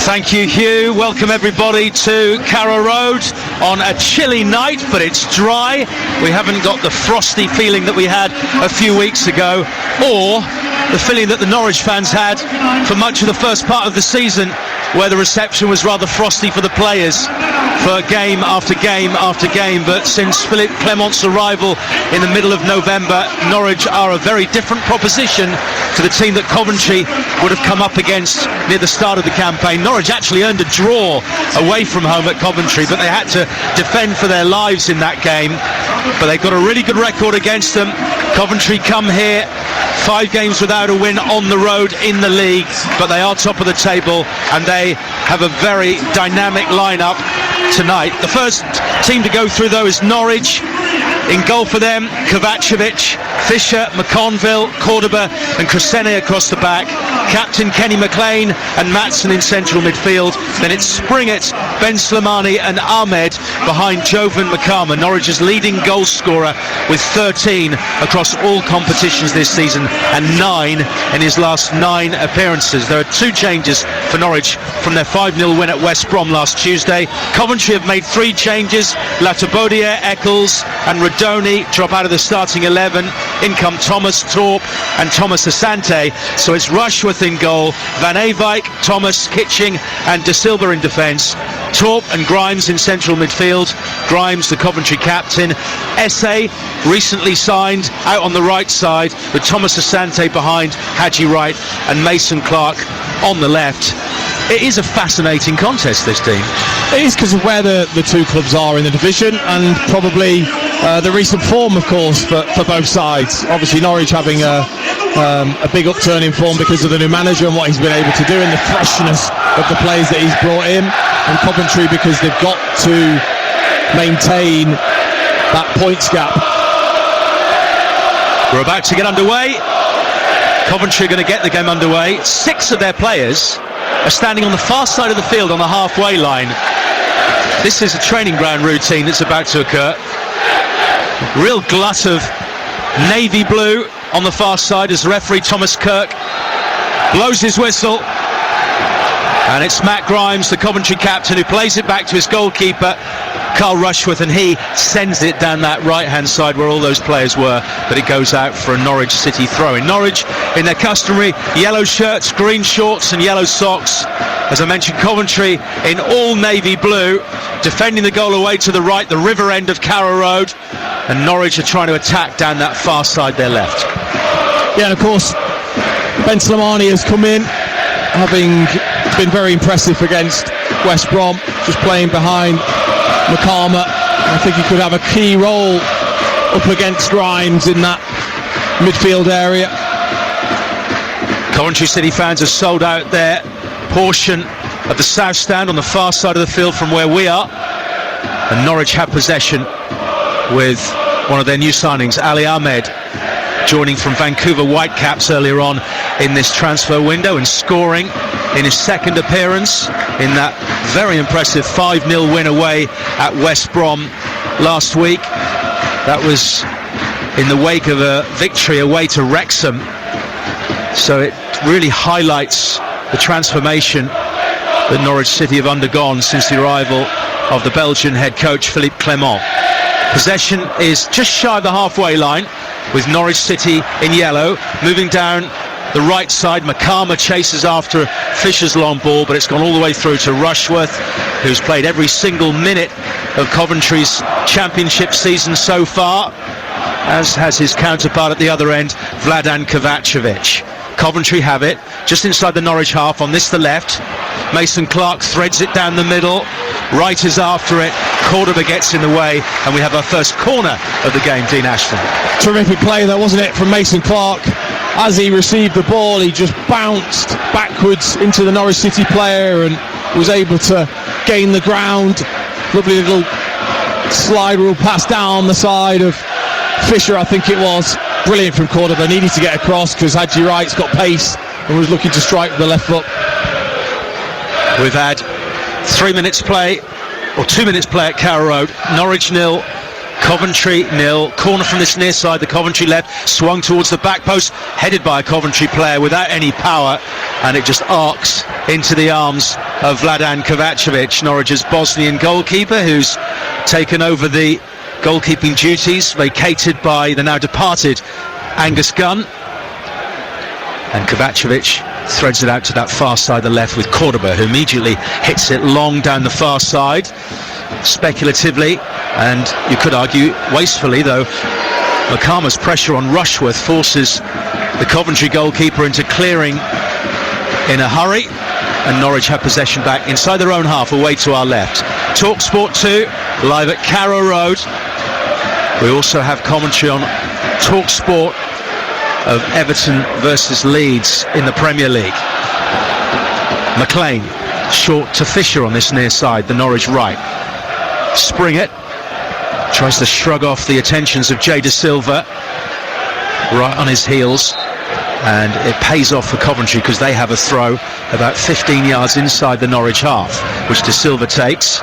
Thank you, Hugh. Welcome everybody to Carrow Road on a chilly night, but it's dry. We haven't got the frosty feeling that we had a few weeks ago, or the feeling that the Norwich fans had for much of the first part of the season, where the reception was rather frosty for the players for game after game after game. But since Philippe Clement's arrival in the middle of November, Norwich are a very different proposition to the team that Coventry would have come up against near the start of the campaign. Norwich actually earned a draw away from home at Coventry, but they had to defend for their lives in that game. But they've got a really good record against them. Coventry come here 5 games without a win on the road in the league, but they are top of the table and they have a very dynamic lineup tonight. The first team to go through though is Norwich. In goal for them, Kovacevic, Fisher, McConville, Cordoba and Crescene across the back. Captain Kenny McLean and Maatsen in central midfield. Then it's Springett, Ben Slimani and Ahmed behind Jovan Makama, Norwich's leading goal scorer with 13 across all competitions this season and 9 in his last 9 appearances. There are 2 changes for Norwich from their 5-0 win at West Brom last Tuesday. Coventry have made 3 changes. Latabodia, Eccles and Rodoni drop out of the starting 11. In come Thomas, Torp and Thomas Asante. So it's Rushworth in goal, Van Eyck, Thomas, Kitching and De Silva in defence. Torp and Grimes in central midfield. Grimes, the Coventry captain. Esse, recently signed, out on the right side with Thomas Asante behind Haji Wright and Mason Clark on the left. It is a fascinating contest, this team. It is because of where the 2 clubs are in the division, and probably the recent form, of course, for both sides. Obviously Norwich having a big upturn in form because of the new manager and what he's been able to do and the freshness of the players that he's brought in, and Coventry because they've got to maintain that points gap. We're about to get underway. Coventry are going to get the game underway. 6 of their players are standing on the far side of the field on the halfway line. This is a training ground routine that's about to occur. Real glut of navy blue on the far side as referee Thomas Kirk blows his whistle, and it's Matt Grimes, the Coventry captain, who plays it back to his goalkeeper Carl Rushworth, and he sends it down that right hand side where all those players were, but it goes out for a Norwich City throw in. Norwich in their customary yellow shirts, green shorts and yellow socks. As I mentioned, Coventry in all navy blue, defending the goal away to the right, the river end of Carrow Road, and Norwich are trying to attack down that far side, their left. Yeah, and of course Ben Slimani has come in, having been very impressive against West Brom, just playing behind Makama. I think he could have a key role up against Grimes in that midfield area. Coventry City fans have sold out their portion of the south stand on the far side of the field from where we are, and Norwich have possession with one of their new signings, Ali Ahmed, joining from Vancouver Whitecaps earlier on in this transfer window and scoring in his second appearance in that very impressive 5-0 win away at West Brom last week. That was in the wake of a victory away to Wrexham, so it really highlights the transformation that Norwich City have undergone since the arrival of the Belgian head coach Philippe Clement. Possession is just shy of the halfway line, with Norwich City in yellow. Moving down the right side, Makama chases after Fisher's long ball, but it's gone all the way through to Rushworth, who's played every single minute of Coventry's championship season so far, as has his counterpart at the other end, Vladan Kovacevic. Coventry have it just inside the Norwich half. On this, the left, Mason Clark threads it down the middle. Wright is after it. Cordoba gets in the way, and we have our first corner of the game. Dean Ashton. Terrific play there, wasn't it, from Mason Clark? As he received the ball, he just bounced backwards into the Norwich City player and was able to gain the ground. Lovely little slide rule pass down the side of Fisher, I think it was. Brilliant from Cordoba. Needed to get across because Haji Wright's got pace and was looking to strike with the left foot. We've had 3 minutes play, or 2 minutes play at Carrow Road. Norwich 0, Coventry 0. Corner from this near side, the Coventry left, swung towards the back post, headed by a Coventry player without any power, and it just arcs into the arms of Vladan Kovacevic, Norwich's Bosnian goalkeeper, who's taken over the goalkeeping duties, vacated by the now departed Angus Gunn. And Kovacevic threads it out to that far side of the left with Cordoba, who immediately hits it long down the far side, speculatively, and you could argue wastefully, though. Makama's pressure on Rushworth forces the Coventry goalkeeper into clearing in a hurry, and Norwich have possession back inside their own half, away to our left. TalkSport 2 live at Carrow Road. We also have commentary on TalkSport of Everton versus Leeds in the Premier League. McLean short to Fisher on this near side, the Norwich right. Springett tries to shrug off the attentions of Jay De Silva, right on his heels, and it pays off for Coventry because they have a throw about 15 yards inside the Norwich half, which De Silva takes.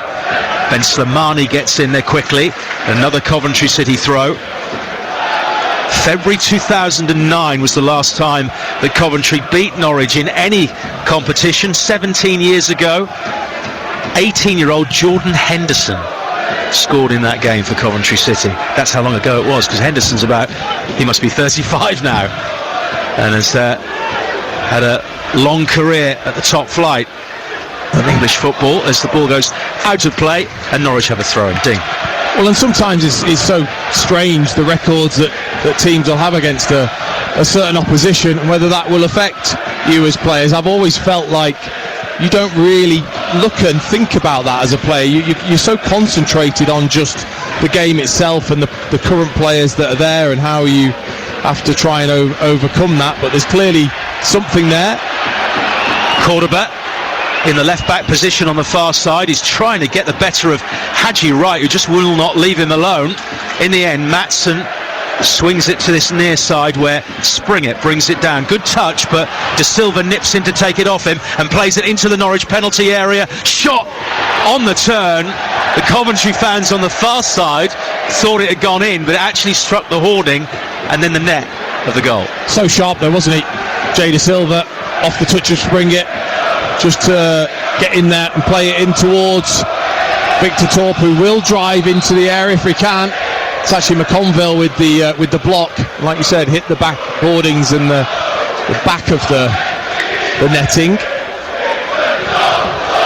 Ben Slimani gets in there quickly. Another Coventry City throw. February 2009 was the last time that Coventry beat Norwich in any competition, 17 years ago. 18-year-old Jordan Henderson scored in that game for Coventry City. That's how long ago it was, because Henderson's he must be 35 now, and has had a long career at the top flight of English football as the ball goes out of play and Norwich have a throw and ding. Well, and sometimes it's so strange, the records that teams will have against a certain opposition, and whether that will affect you as players. I've always felt like you don't really look and think about that as a player. You're so concentrated on just the game itself and the current players that are there and how you have to try and overcome that, but there's clearly something there. Cordoba in the left-back position on the far side. He's trying to get the better of Hadji Wright, who just will not leave him alone. In the end, Maatsen swings it to this near side where Springett brings it down. Good touch, but De Silva nips in to take it off him and plays it into the Norwich penalty area. Shot on the turn. The Coventry fans on the far side thought it had gone in, but it actually struck the hoarding and then the net of the goal. So sharp though, wasn't it? Jay De Silva off the touch of Springett, just to get in there and play it in towards Victor Torp, who will drive into the area if he can. It's actually McConville with the block, like you said, hit the back boardings and the back of the netting.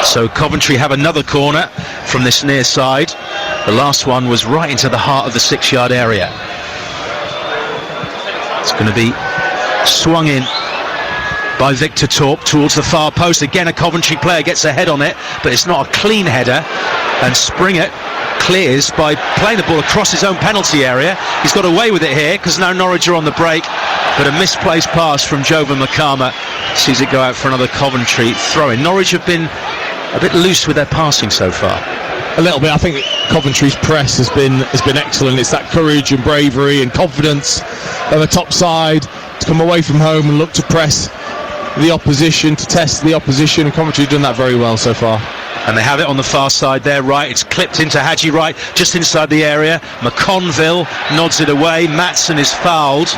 So Coventry have another corner from this near side. The last one was right into the heart of the 6-yard area. It's going to be swung in by Victor Torp towards the far post. Again, a Coventry player gets a head on it, but it's not a clean header, and Springett clears by playing the ball across his own penalty area. He's got away with it here because now Norwich are on the break, but a misplaced pass from Jovan Makama sees it go out for another Coventry throw-in. Norwich have been a bit loose with their passing so far. A little bit. I think Coventry's press has been excellent. It's that courage and bravery and confidence of a top side to come away from home and look to press the opposition, to test the opposition, and Coventry have done that very well so far. And they have it on the far side there, right. It's clipped into Hadji Wright, just inside the area. McConville nods it away. Maatsen is fouled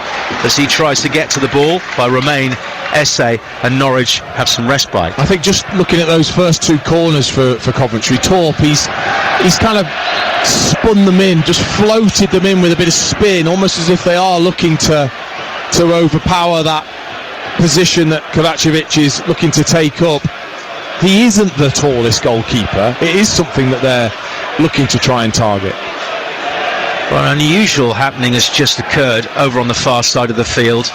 as he tries to get to the ball by Romain Esse, and Norwich have some respite. I think just looking at those first two corners for Coventry, Torp, he's kind of spun them in, just floated them in with a bit of spin, almost as if they are looking to overpower that position that Kovacevic is looking to take up. He isn't the tallest goalkeeper. It is something that they're looking to try and target. Well, an unusual happening has just occurred over on the far side of the field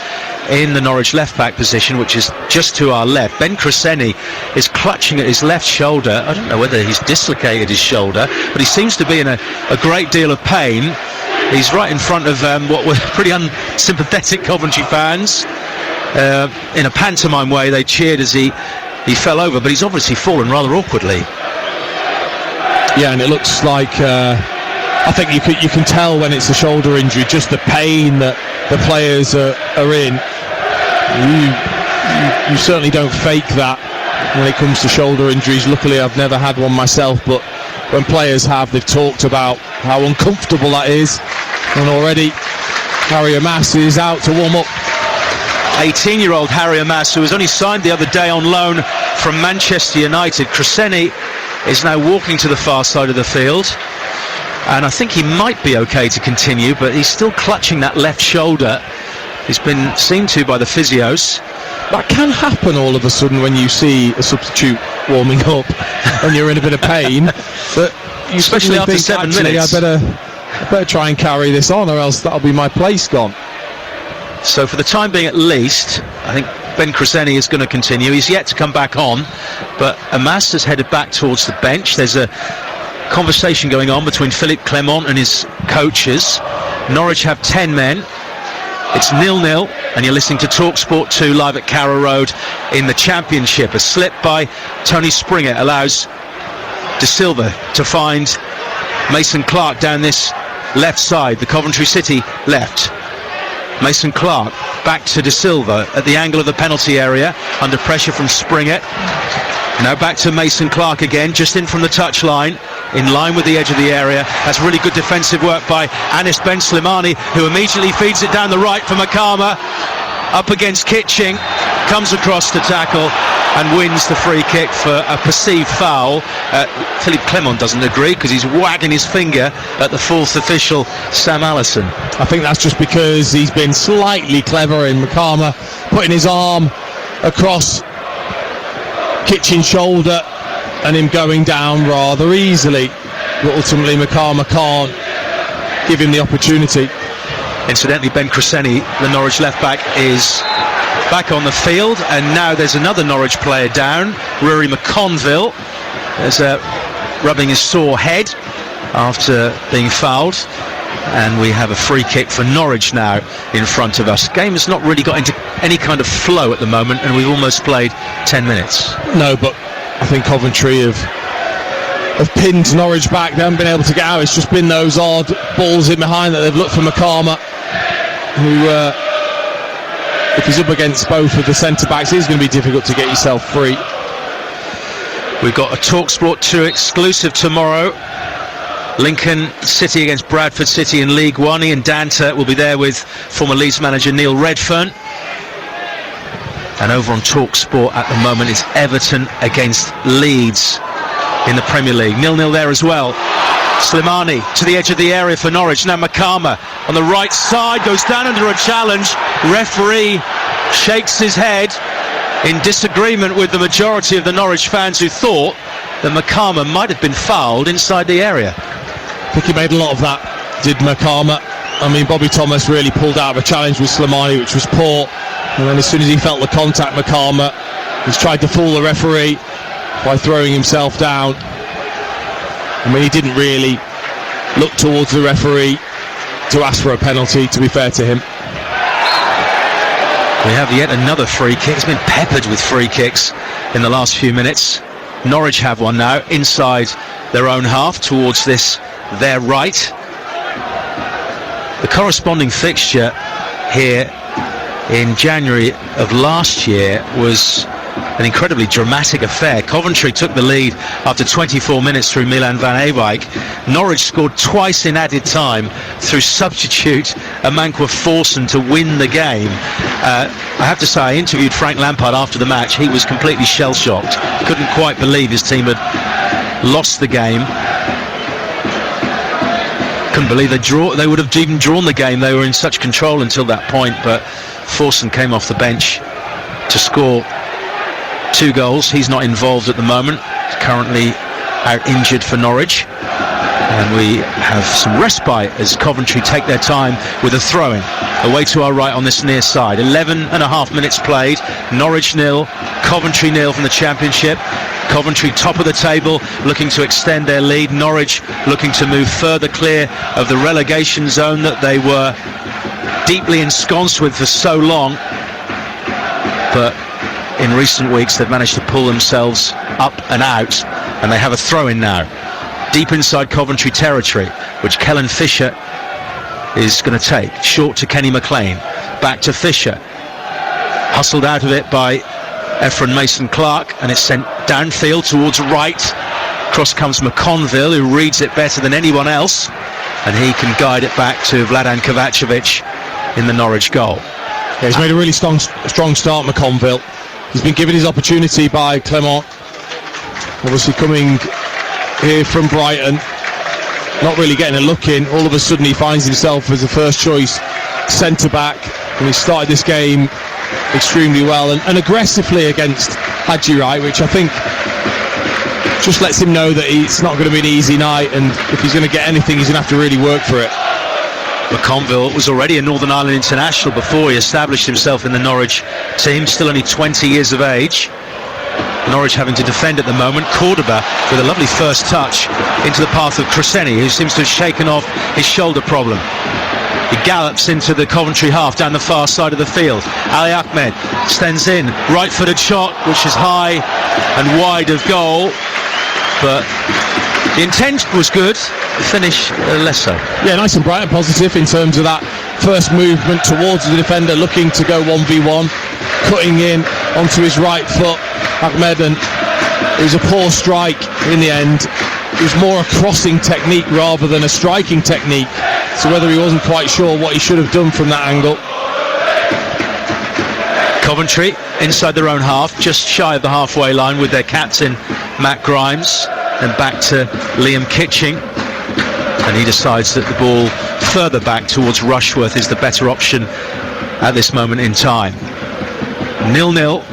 in the Norwich left-back position, which is just to our left. Ben Cresceni is clutching at his left shoulder. I don't know whether he's dislocated his shoulder, but he seems to be in a great deal of pain. He's right in front of what were pretty unsympathetic Coventry fans. In a pantomime way, they cheered as he fell over, but he's obviously fallen rather awkwardly. Yeah, and it looks like I think you can tell when it's a shoulder injury, just the pain that the players are in. You certainly don't fake that when it comes to shoulder injuries. Luckily, I've never had one myself, but when players have, they've talked about how uncomfortable that is, and already Harry Amass is out to warm up. 18-year-old Harry Amass, who was only signed the other day on loan from Manchester United. Cresceni is now walking to the far side of the field, and I think he might be okay to continue, but he's still clutching that left shoulder. He's been seen to by the physios. That can happen all of a sudden when you see a substitute warming up and you're in a bit of pain, but you especially after think, 7 actually, minutes. I better try and carry this on, or else that'll be my place gone. So for the time being at least, I think Ben Cresceni is going to continue. He's yet to come back on, but Amass has headed back towards the bench. There's a conversation going on between Philippe Clement and his coaches. Norwich have 10 men. It's 0-0, and you're listening to TalkSport 2 live at Carrow Road in the Championship. A slip by Tony Springer allows De Silva to find Mason Clark down this left side, the Coventry City left. Mason Clark back to De Silva at the angle of the penalty area, under pressure from Springer. Now back to Mason Clark again, just in from the touchline, in line with the edge of the area. That's really good defensive work by Anis Ben Slimani, who immediately feeds it down the right for Makama. Up against Kitching, comes across to tackle and wins the free kick for a perceived foul. Philippe Clement doesn't agree because he's wagging his finger at the fourth official, Sam Allison. I think that's just because he's been slightly clever in Makama, putting his arm across Kitchen's shoulder and him going down rather easily, but ultimately Makama can't give him the opportunity. Incidentally, Ben Cresceni, the Norwich left back, is back on the field, and now there's another Norwich player down, Rory McConville. There's rubbing his sore head after being fouled, and we have a free kick for Norwich now in front of us. Game has not really got into any kind of flow at the moment, and we've almost played 10 minutes. No, but I think Coventry have pinned Norwich back. They haven't been able to get out. It's just been those odd balls in behind that they've looked for Makama, who, if he's up against both of the centre-backs, it's going to be difficult to get yourself free. We've got a TalkSport 2 exclusive tomorrow. Lincoln City against Bradford City in League One. Ian Danta will be there with former Leeds manager Neil Redfern. And over on TalkSport at the moment is Everton against Leeds in the Premier League. 0-0 there as well. Slimani to the edge of the area for Norwich. Now Makama on the right side goes down under a challenge. Referee shakes his head in disagreement with the majority of the Norwich fans who thought that Makama might have been fouled inside the area. I think he made a lot of that, did Makama. I mean, Bobby Thomas really pulled out of a challenge with Slimani, which was poor, and then as soon as he felt the contact, Makama, he's tried to fool the referee by throwing himself down. I mean, he didn't really look towards the referee to ask for a penalty, to be fair to him. We have yet another free kick. It's been peppered with free kicks in the last few minutes. Norwich have one now inside their own half towards their right. The corresponding fixture here in January of last year was an incredibly dramatic affair. Coventry took the lead after 24 minutes through Milan van Ewijk. Norwich scored twice in added time through substitute Amankwa Forsen to win the game. I have to say, I interviewed Frank Lampard after the match. He was completely shell-shocked. Couldn't quite believe his team had lost the game. Couldn't believe they would have even drawn the game. They were in such control until that point, but Forsen came off the bench to score 2 goals. He's not involved at the moment. He's currently out injured for Norwich. And we have some respite as Coventry take their time with a throw-in. Away to our right on this near side. 11.5 minutes played. Norwich 0, Coventry 0 from the Championship. Coventry top of the table, looking to extend their lead. Norwich looking to move further clear of the relegation zone that they were deeply ensconced with for so long. But in recent weeks they've managed to pull themselves up and out, and they have a throw-in now deep inside Coventry territory, which Kellen Fisher is going to take. Short to Kenny McLean, back to Fisher, hustled out of it by Ephron Mason Clark, and it's sent downfield towards right. Across comes McConville, who reads it better than anyone else, and he can guide it back to Vladan Kovacevic in the Norwich goal. Yeah, he's made a really strong start, McConville. He's been given his opportunity by Clement. Obviously coming here from Brighton, not really getting a look in. All of a sudden he finds himself as a first choice centre-back, and he started this game extremely well and aggressively against Hadji Wright, which I think just lets him know that it's not going to be an easy night, and if he's going to get anything, he's going to have to really work for it. McConville was already a Northern Ireland international before he established himself in the Norwich team, still only 20 years of age. Norwich having to defend at the moment. Cordoba with a lovely first touch into the path of Cresceni, who seems to have shaken off his shoulder problem. He gallops into the Coventry half down the far side of the field. Ali Ahmed stands in, right-footed shot, which is high and wide of goal, but the intent was good, the finish less so. Yeah, nice and bright and positive in terms of that first movement towards the defender, looking to go 1v1, cutting in onto his right foot, Ahmed, and it was a poor strike in the end. It was more a crossing technique rather than a striking technique, so whether he wasn't quite sure what he should have done from that angle. Coventry inside their own half, just shy of the halfway line, with their captain Matt Grimes, and back to Liam Kitching, and he decides that the ball further back towards Rushworth is the better option at this moment in time. 0-0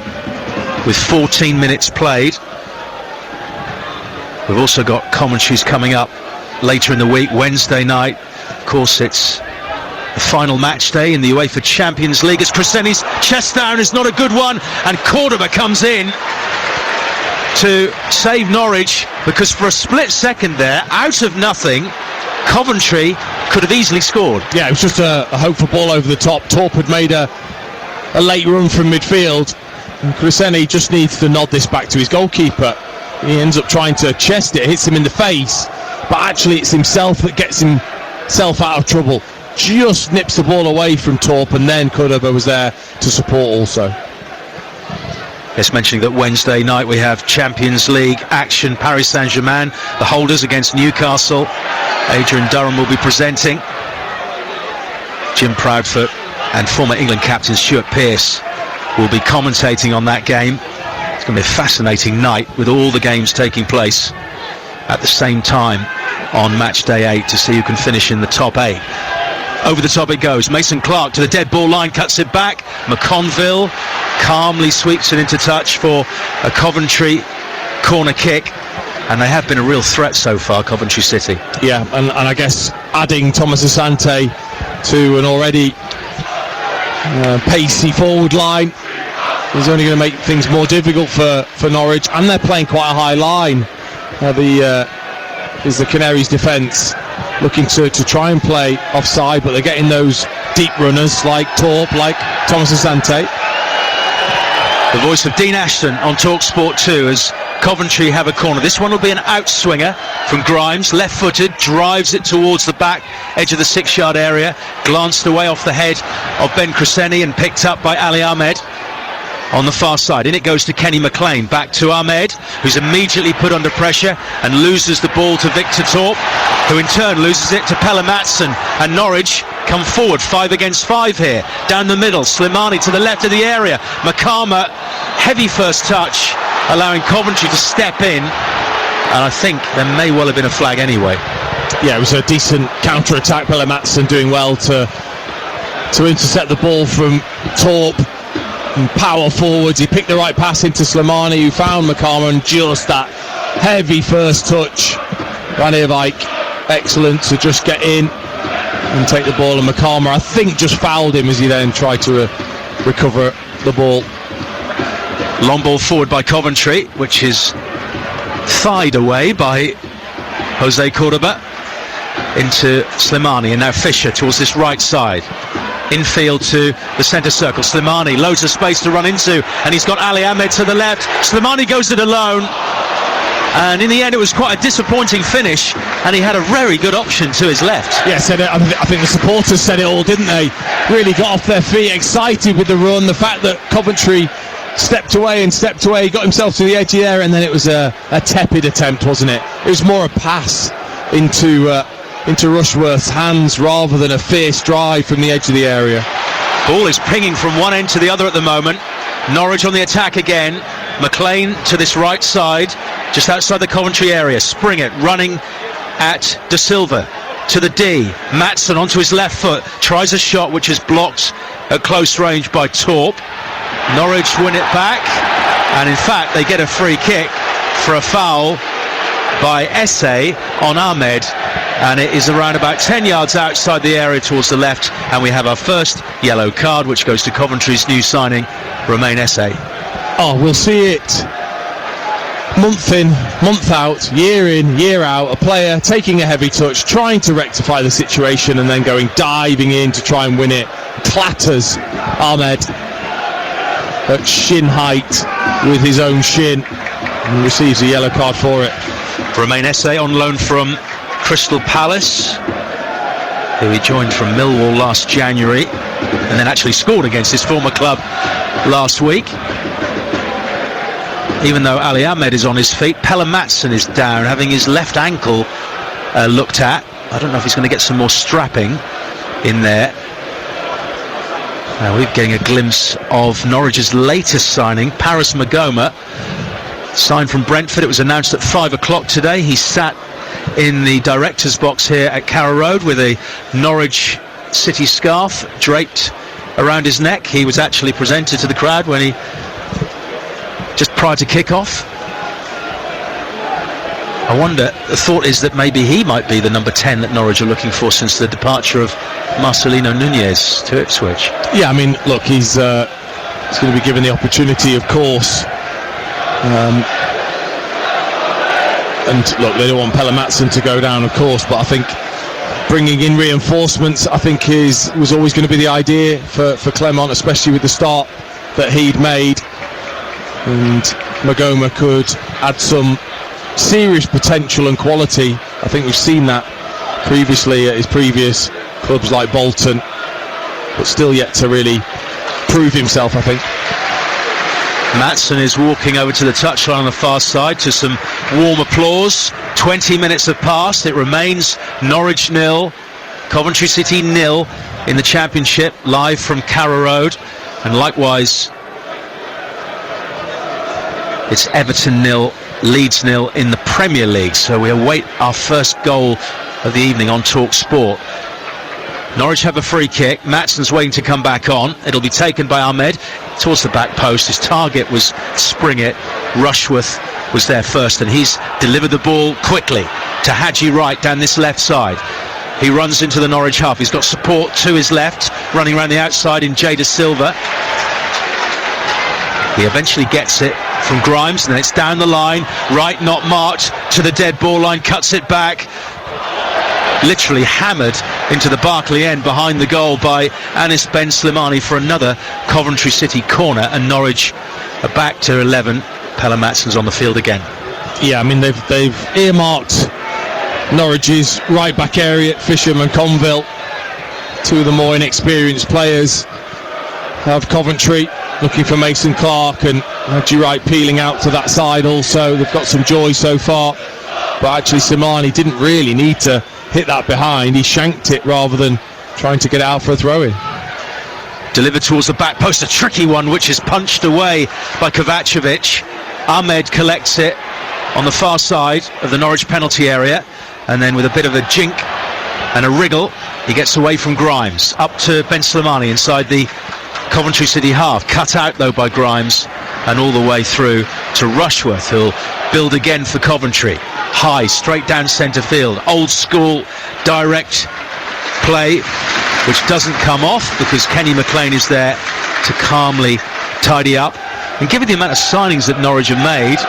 with 14 minutes played. We've also got commentaries coming up later in the week, Wednesday night. Of course, it's the final match day in the UEFA Champions League, as Cresceni's chest down is not a good one, and Cordoba comes in to save Norwich, because for a split second there, out of nothing, Coventry could have easily scored. Yeah, it was just a hopeful ball over the top. Torp had made a late run from midfield, and Cresceni just needs to nod this back to his goalkeeper. He ends up trying to chest it, hits him in the face, but actually it's himself that gets himself out of trouble. Just nips the ball away from Torp, and then Cordoba was there to support also. Just mentioning that Wednesday night we have Champions League action. Paris Saint-Germain, the holders, against Newcastle. Adrian Durham will be presenting. Jim Proudfoot and former England captain Stuart Pearce will be commentating on that game. It's going to be a fascinating night, with all the games taking place at the same time on match day 8, to see who can finish in the top 8. Over the top it goes. Mason Clark to the dead ball line, cuts it back. McConville calmly sweeps it into touch for a Coventry corner kick, and they have been a real threat so far, Coventry City. Yeah, and I guess adding Thomas Asante to an already pacey forward line is only going to make things more difficult for Norwich, and they're playing quite a high line. Is the Canaries' defence looking to try and play offside, but they're getting those deep runners like Torp, like Thomas Asante. The voice of Dean Ashton on TalkSport 2 as Coventry have a corner. This one will be an outswinger from Grimes, left-footed, drives it towards the back edge of the 6-yard area, glanced away off the head of Ben Cresceni and picked up by Ali Ahmed on the far side. In it goes to Kenny McLean, back to Ahmed, who's immediately put under pressure and loses the ball to Victor Torp, who in turn loses it to Pelle Matson, and Norwich come forward 5 against 5 here. Down the middle, Slimani to the left of the area, Makama, heavy first touch, allowing Coventry to step in, and I think there may well have been a flag anyway. Yeah, it was a decent counter-attack. Pelle Matson doing well to intercept the ball from Torp and power forwards. He picked the right pass into Slimani, who found Makama, and just that heavy first touch. Van Eerwijk, excellent to just get in and take the ball, and Makama, I think, just fouled him as he then tried to recover the ball. Long ball forward by Coventry, which is thied away by Jose Cordoba into Slimani, and now Fisher towards this right side. Infield to the centre circle. Slimani, loads of space to run into, and he's got Ali Ahmed to the left. Slimani goes it alone, and in the end it was quite a disappointing finish, and he had a very good option to his left. Yeah, I think the supporters said it all, didn't they? Really got off their feet, excited with the run. The fact that Coventry stepped away, got himself to the edge there, and then it was a tepid attempt, wasn't it? It was more a pass into Rushworth's hands rather than a fierce drive from the edge of the area. Ball is pinging from one end to the other at the moment. Norwich on the attack again. McLean to this right side, just outside the Coventry area. Springett running at De Silva to the D. Maatsen onto his left foot, tries a shot which is blocked at close range by Torp. Norwich win it back, and in fact they get a free kick for a foul by Esse on Ahmed, and it is around about 10 yards outside the area towards the left, and we have our first yellow card, which goes to Coventry's new signing, Romain Esse. Oh, we'll see it month in, month out, year in, year out. A player taking a heavy touch, trying to rectify the situation, and then diving in to try and win it. Clatters Ahmed at shin height with his own shin, and receives a yellow card for it. Romain Esse on loan from Crystal Palace, who he joined from Millwall last January, and then actually scored against his former club last week. Even though Ali Ahmed is on his feet, Pelle Maatsen is down, having his left ankle looked at. I don't know if he's going to get some more strapping in there. We're getting a glimpse of Norwich's latest signing, Paris Magoma, signed from Brentford. It was announced at 5 o'clock today. He sat in the director's box here at Carrow Road with a Norwich City scarf draped around his neck. He was actually presented to the crowd when he, just prior to kick-off. I wonder, the thought is that maybe he might be the number 10 that Norwich are looking for since the departure of Marcelino Nunez to Ipswich. Yeah, I mean, look, he's going to be given the opportunity, of course. And look, they don't want Pelle Maatsen to go down, of course, but I think bringing in reinforcements, I think was always going to be the idea for Clement, especially with the start that he'd made. And Magoma could add some serious potential and quality. I think we've seen that previously at his previous clubs like Bolton, but still yet to really prove himself, I think. Maatsen is walking over to the touchline on the far side to some warm applause. 20 minutes have passed. It remains Norwich 0, Coventry City 0 in the Championship, live from Carrow Road. And likewise, it's Everton 0, Leeds 0 in the Premier League. So we await our first goal of the evening on Talk Sport. Norwich have a free kick. Maatsen's waiting to come back on. It'll be taken by Ahmed towards the back post. His target was Springett. Rushworth was there first, and he's delivered the ball quickly to Hadji Wright down this left side. He runs into the Norwich half. He's got support to his left, running around the outside in De Silva. He eventually gets it from Grimes, and then it's down the line. Wright not marked to the dead ball line, cuts it back. Literally hammered into the Barclay end behind the goal by Anis Ben Slimani for another Coventry City corner, and Norwich are back to 11. Pelle Maatsen's on the field again. Yeah, I mean they've earmarked Norwich's right back area, Fisham and Conville, two of the more inexperienced players of Coventry, looking for Mason Clark, and Hadji Wright peeling out to that side also. They've got some joy so far, but actually Slimani didn't really need to hit that behind. He shanked it rather than trying to get it out for a throw-in. Delivered towards the back post, a tricky one which is punched away by Kovacevic. Ahmed collects it on the far side of the Norwich penalty area, and then with a bit of a jink and a wriggle, he gets away from Grimes. Up to Ben Slimani inside the Coventry City half, cut out though by Grimes, and all the way through to Rushworth, who'll build again for Coventry. High, straight down centre field, old school direct play, which doesn't come off because Kenny McLean is there to calmly tidy up. And given the amount of signings that Norwich have made,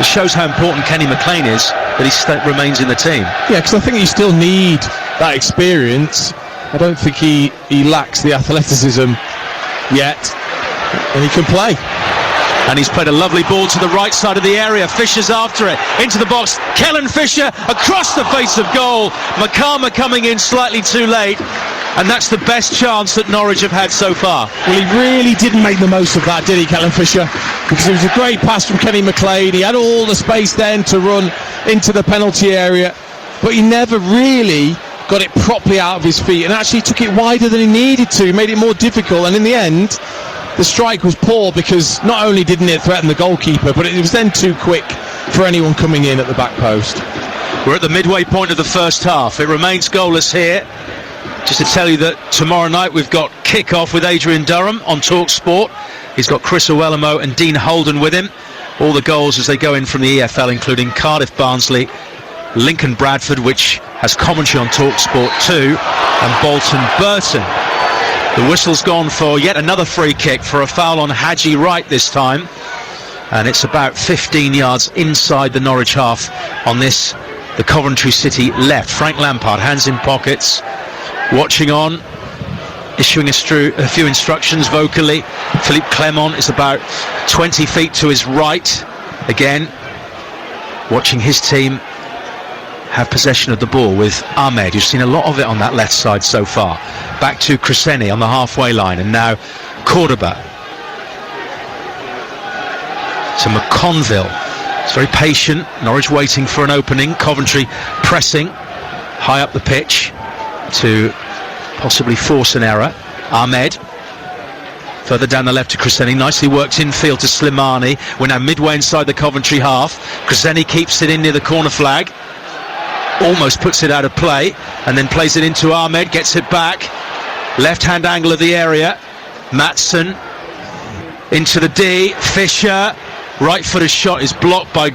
it shows how important Kenny McLean is that he remains in the team. Yeah, because I think you still need that experience. I don't think he lacks the athleticism yet, and he can play. And he's played a lovely ball to the right side of the area. Fisher's after it, into the box. Kellen Fisher across the face of goal. Makama coming in slightly too late. and that's the best chance that Norwich have had so far. Well, he really didn't make the most of that, did he, Callum Fisher? Because it was a great pass from Kenny McLean. He had all the space then to run into the penalty area, but he never really got it properly out of his feet and actually took it wider than he needed to. He made it more difficult, and in the end, the strike was poor because not only didn't it threaten the goalkeeper, but it was then too quick for anyone coming in at the back post. We're at the midway point of the first half. It remains goalless here. Just to tell you that tomorrow night we've got kick-off with Adrian Durham on Talk Sport. He's got Chris Owellamo and Dean Holden with him. All the goals as they go in from the EFL, including Cardiff Barnsley, Lincoln Bradford, which has commentary on Talk Sport too, and Bolton Burton. The whistle's gone for yet another free kick for a foul on Haji Wright this time, and it's about 15 yards inside the Norwich half on this, the Coventry City left. Frank Lampard, hands in pockets, watching on, issuing a few instructions vocally. Philippe Clement is about 20 feet to his right, again watching his team have possession of the ball with Ahmed. You've seen a lot of it on that left side so far. Back to Cresceni on the halfway line, and now Cordoba to McConville. It's very patient. Norwich waiting for an opening. Coventry pressing high up the pitch to possibly force an error. Ahmed further down the left to Cresceni, nicely worked infield to Slimani. We're now midway inside the Coventry half. Cresceni keeps it in near the corner flag, almost puts it out of play, and then plays it into Ahmed, gets it back, left hand angle of the area, Maatsen into the D, Fisher, right footed shot is blocked by,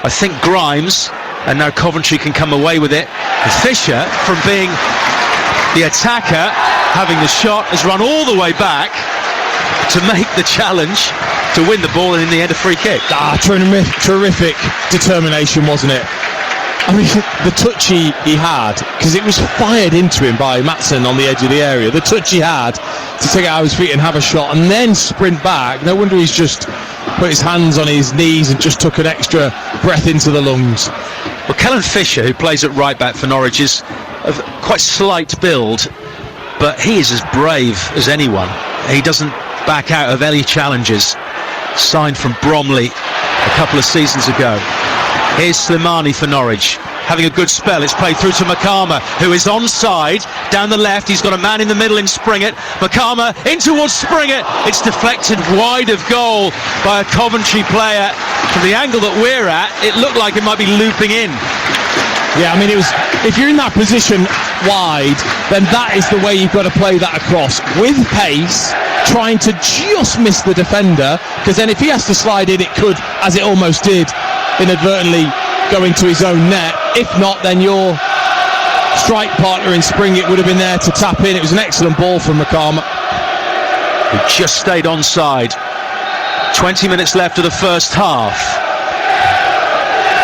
I think, Grimes, and now Coventry can come away with it. And Fisher, from being the attacker, having the shot, has run all the way back to make the challenge to win the ball, and in the end a free kick. Terrific determination, wasn't it? I mean, the touch he had, because it was fired into him by Maatsen on the edge of the area, the touch he had to take it out of his feet and have a shot and then sprint back. No wonder he's just put his hands on his knees and just took an extra breath into the lungs. Well, Kellen Fisher, who plays at right back for Norwich, is of quite slight build, but he is as brave as anyone. He doesn't back out of any challenges. Signed from Bromley a couple of seasons ago. Here's Slimani for Norwich, having a good spell. It's played through to Makama, who is onside, down the left. He's got a man in the middle in Springett. Makama in towards Springett. It's deflected wide of goal by a Coventry player. From the angle that we're at, it looked like it might be looping in. Yeah, I mean, it was. If you're in that position wide, then that is the way you've got to play that across, with pace, trying to just miss the defender, because then if he has to slide in, it could, as it almost did, inadvertently go into his own net. If not, then your strike partner in Springett would have been there to tap in. It was an excellent ball from Makama, who just stayed onside. 20 minutes left of the first half.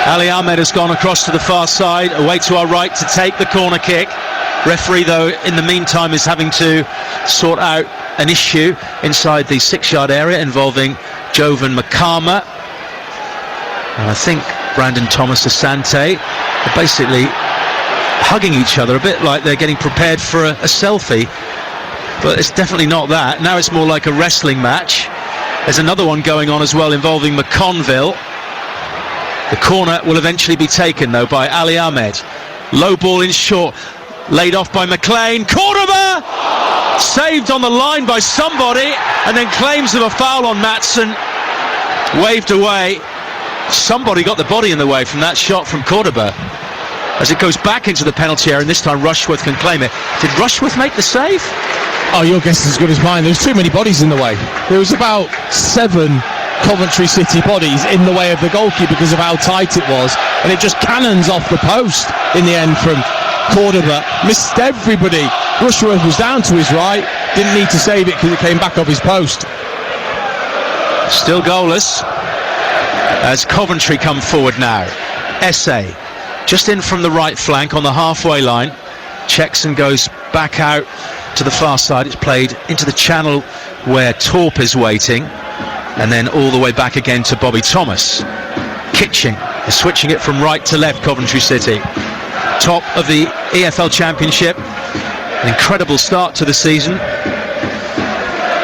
Ali Ahmed has gone across to the far side, away to our right to take the corner kick. Referee, though, in the meantime is having to sort out an issue inside the 6-yard area involving Jovan Makama and I think Brandon Thomas Asante are basically hugging each other, a bit like they're getting prepared for a selfie, but it's definitely not that. Now it's more like a wrestling match. There's another one going on as well involving McConville. The corner will eventually be taken though by Ali Ahmed. Low ball in short, laid off by McLean. Cordoba saved on the line by somebody, and then claims of a foul on Maatsen waved away. Somebody got the body in the way from that shot from Cordoba as it goes back into the penalty area, and this time Rushworth can claim it. Did Rushworth make the save? Oh, your guess is as good as mine. There was too many bodies in the way. There was about 7 Coventry City bodies in the way of the goalkeeper because of how tight it was, and it just cannons off the post in the end from Cordoba. Missed everybody. Rushworth was down to his right, didn't need to save it because it came back off his post. Still goalless as Coventry come forward now. Essay just in from the right flank on the halfway line, checks and goes back out to the far side. It's played into the channel where Torp is waiting, and then all the way back again to Bobby Thomas. Kitching is switching it from right to left. Coventry City, top of the EFL Championship, An incredible start to the season.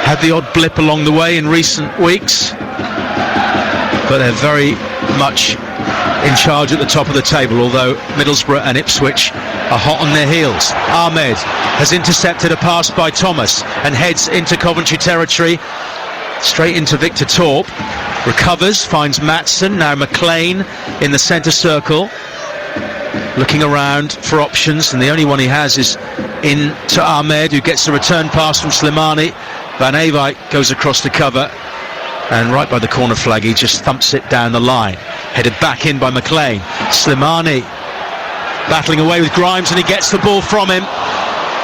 Had the odd blip along the way in recent weeks, but they're very much in charge at the top of the table, although Middlesbrough and Ipswich are hot on their heels. Ahmed has intercepted a pass by Thomas and heads into Coventry territory, straight into Victor Torp. Recovers, finds Maatsen, now McLean in the centre circle, looking around for options, and the only one he has is in to Ahmed, who gets a return pass from Slimani. Van Ewijk goes across to cover, and right by the corner flag he just thumps it down the line. Headed back in by McLean. Slimani battling away with Grimes, and he gets the ball from him.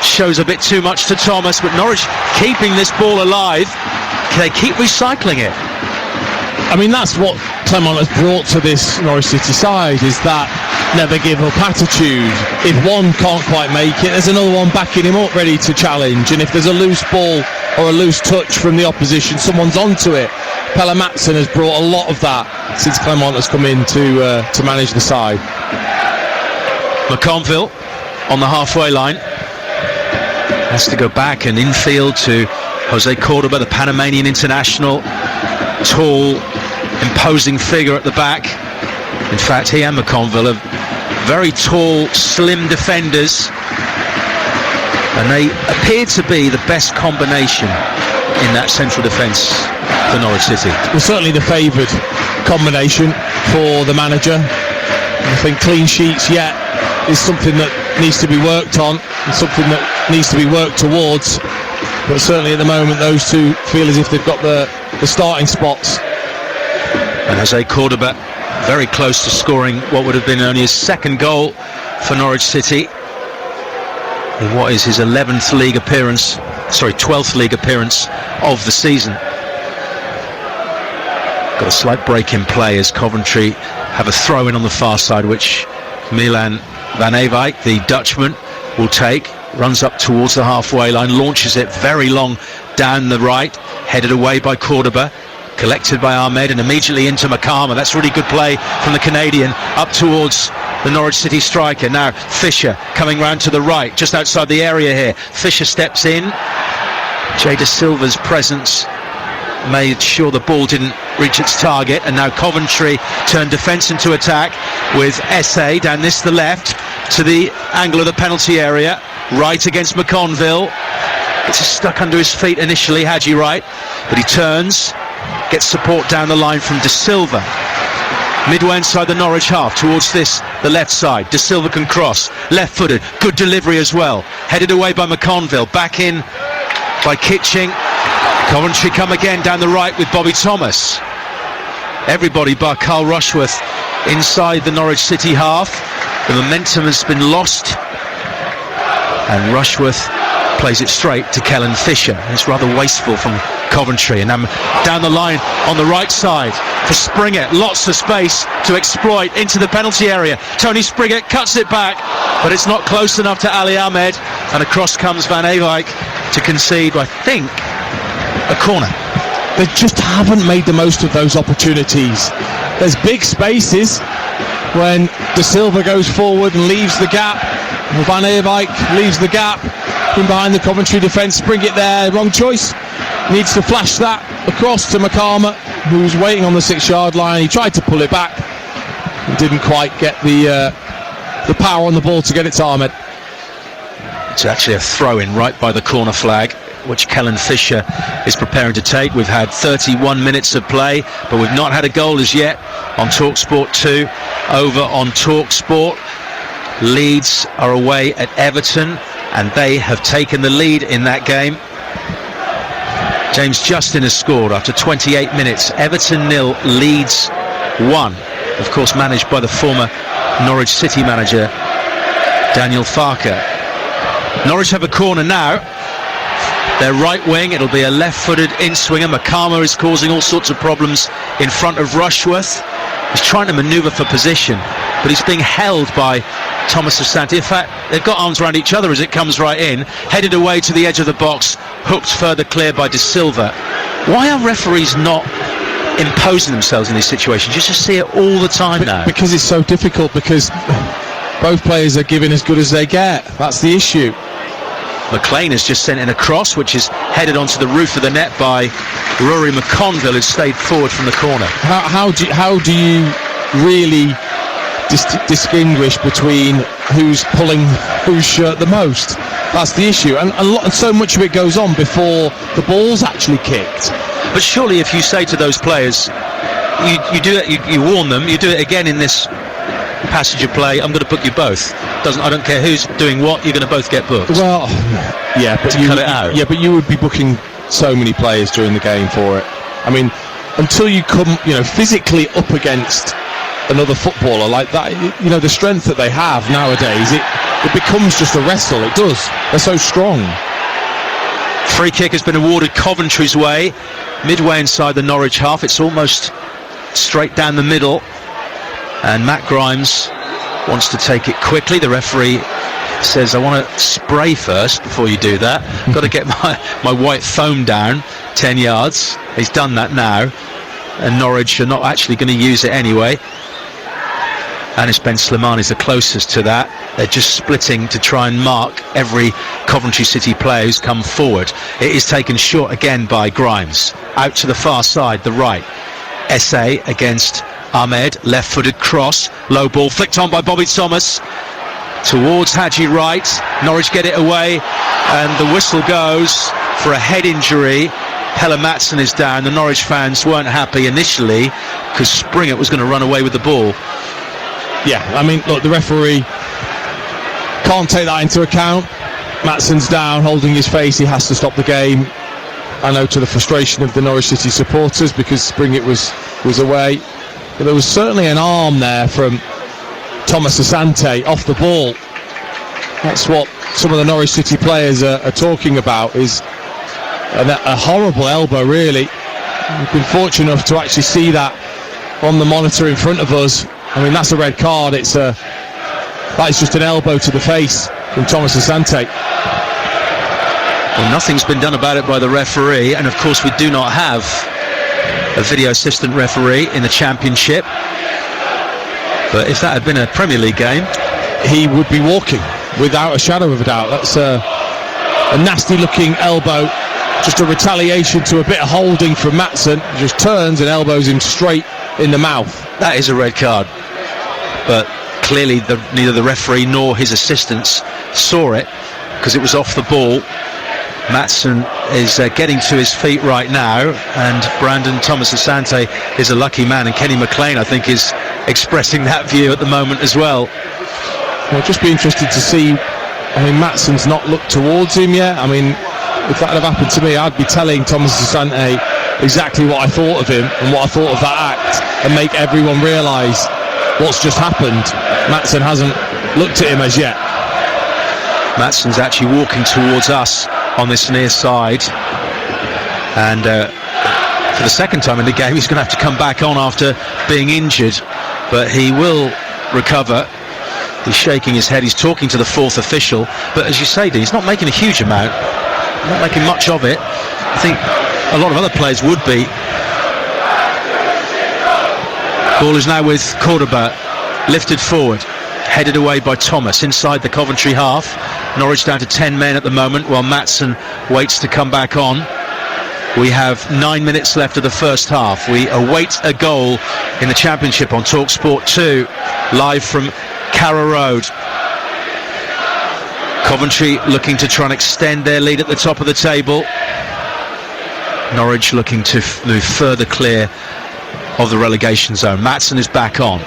Shows a bit too much to Thomas, but Norwich keeping this ball alive. They keep recycling it. I mean, that's what Clement has brought to this Norwich City side, is that never give up attitude. If one can't quite make it, there's another one backing him up ready to challenge, and if there's a loose ball or a loose touch from the opposition, someone's onto it. Pelle Maatsen has brought a lot of that since Clement has come in to manage the side. McConville on the halfway line has to go back and infield to Jose Cordoba, the Panamanian international. Tall, imposing figure at the back. In fact, he and McConville are very tall, slim defenders, and they appear to be the best combination in that central defence for Norwich City. Well, certainly the favoured combination for the manager. I think clean sheets yet is something that needs to be worked on, and something that needs to be worked towards, but certainly at the moment those two feel as if they've got the starting spots. And Jose Cordoba very close to scoring what would have been only his second goal for Norwich City in what is his 12th league appearance of the season. Got a slight break in play as Coventry have a throw in on the far side, which Milan Van Ewijk, the Dutchman, will take. Runs up towards the halfway line, launches it very long down the right, headed away by Cordoba, collected by Ahmed, and immediately into Makama. That's really good play from the Canadian up towards the Norwich City striker. Now Fisher coming round to the right, just outside the area here. Fisher steps in. Jay De Silva's presence made sure the ball didn't reach its target, and now Coventry turn defence into attack with Esse down the left to the angle of the penalty area, right against McConville. Gets stuck under his feet initially, Hadji Wright, but he turns, gets support down the line from De Silva. Midway inside the Norwich half, towards the left side. De Silva can cross, left-footed, good delivery as well. Headed away by McConville, back in by Kitching. Coventry come again down the right with Bobby Thomas. Everybody but Carl Rushworth inside the Norwich City half. The momentum has been lost, and Rushworth plays it straight to Kellen Fisher. It's rather wasteful from Coventry, and down the line on the right side for Springett. Lots of space to exploit into the penalty area. Tony Springett cuts it back, but it's not close enough to Ali Ahmed, and across comes Van Ewijk to concede, I think, a corner. They just haven't made the most of those opportunities. There's big spaces when De Silva goes forward and leaves the gap. Van Ewijk leaves the gap from behind the Coventry defence. Springett there, wrong choice. Needs to flash that across to Makama, who's waiting on the 6-yard line. He tried to pull it back and didn't quite get the power on the ball to get it to Ahmed. It's actually a throw-in right by the corner flag, which Kellen Fisher is preparing to take. We've had 31 minutes of play, but we've not had a goal as yet on TalkSport 2. Over on TalkSport, Leeds are away at Everton, and they have taken the lead in that game. James Justin has scored after 28 minutes. Everton 0, Leeds 1. Of course, managed by the former Norwich City manager Daniel Farke. Norwich have a corner now. Their right wing, it'll be a left-footed in-swinger. Makama is causing all sorts of problems in front of Rushworth. He's trying to manoeuvre for position, but he's being held by Thomas Asante. In fact, they've got arms around each other as it comes right in. Headed away to the edge of the box, hooked further clear by De Silva. Why are referees not imposing themselves in these situations? You just see it all the time now. Because it's so difficult, because both players are giving as good as they get. That's the issue. McLean has just sent in a cross, which is headed onto the roof of the net by Rory McConville, who stayed forward from the corner. How do you really distinguish between who's pulling whose shirt the most? That's the issue, and so much of it goes on before the ball's actually kicked. But surely, if you say to those players, you do it, you warn them, you do it again in this passage of play, I'm going to book you both. I don't care who's doing what, you're going to both get booked. Well, yeah, but cut it out. Yeah, but you would be booking so many players during the game for it. I mean, until you come, physically up against another footballer like that, the strength that they have nowadays, it becomes just a wrestle. It does. They're so strong. Free kick has been awarded Coventry's way, midway inside the Norwich half. It's almost straight down the middle, and Matt Grimes wants to take it quickly. The referee says, I want to spray first before you do that. Got to get my white foam down 10 yards. He's done that now, and Norwich are not actually going to use it anyway. Anis Ben Slimani is the closest to that. They're just splitting to try and mark every Coventry City player who's come forward. It is taken short again by Grimes. Out to the far side, the right. SA against Ahmed, left-footed cross, low ball flicked on by Bobby Thomas towards Hadji Wright. Norwich get it away, and the whistle goes for a head injury. Pelle Madsen is down. The Norwich fans weren't happy initially because Springett was going to run away with the ball. Yeah, I mean, look, the referee can't take that into account. Madsen's down, holding his face. He has to stop the game. I know, to the frustration of the Norwich City supporters, because Springett was away. But there was certainly an arm there from Thomas Asante off the ball. That's what some of the Norwich City players are talking about, is a horrible elbow, really. We've been fortunate enough to actually see that on the monitor in front of us. I mean, that's a red card. That is just an elbow to the face from Thomas Asante. Well, nothing's been done about it by the referee, and of course we do not have a video assistant referee in the Championship. But if that had been a Premier League game, he would be walking without a shadow of a doubt. That's a nasty looking elbow, just a retaliation to a bit of holding from Madsen. He just turns and elbows him straight in the mouth. That is a red card, but clearly neither the referee nor his assistants saw it, because it was off the ball. Madsen is getting to his feet right now, and Brandon Thomas Asante is a lucky man, and Kenny McLean, I think, is expressing that view at the moment as well. I'll just be interested to see. I mean, Madsen's not looked towards him yet. I mean, if that had happened to me, I'd be telling Thomas Asante exactly what I thought of him and what I thought of that act, and make everyone realise what's just happened. Madsen hasn't looked at him as yet. Madsen's actually walking towards us on this near side, and for the second time in the game he's going to have to come back on after being injured, but he will recover. He's shaking his head, he's talking to the fourth official, but as you say, Dean, he's not making a huge amount, not making much of it. I think a lot of other players would be. Ball is now with Cordoba, lifted forward, headed away by Thomas inside the Coventry half. Norwich down to 10 men at the moment, while Madsen waits to come back on. We have 9 minutes left of the first half. We await a goal in the Championship on TalkSport 2, live from Carrow Road. Coventry looking to try and extend their lead at the top of the table. Norwich looking to move further clear of the relegation zone. Madsen is back on,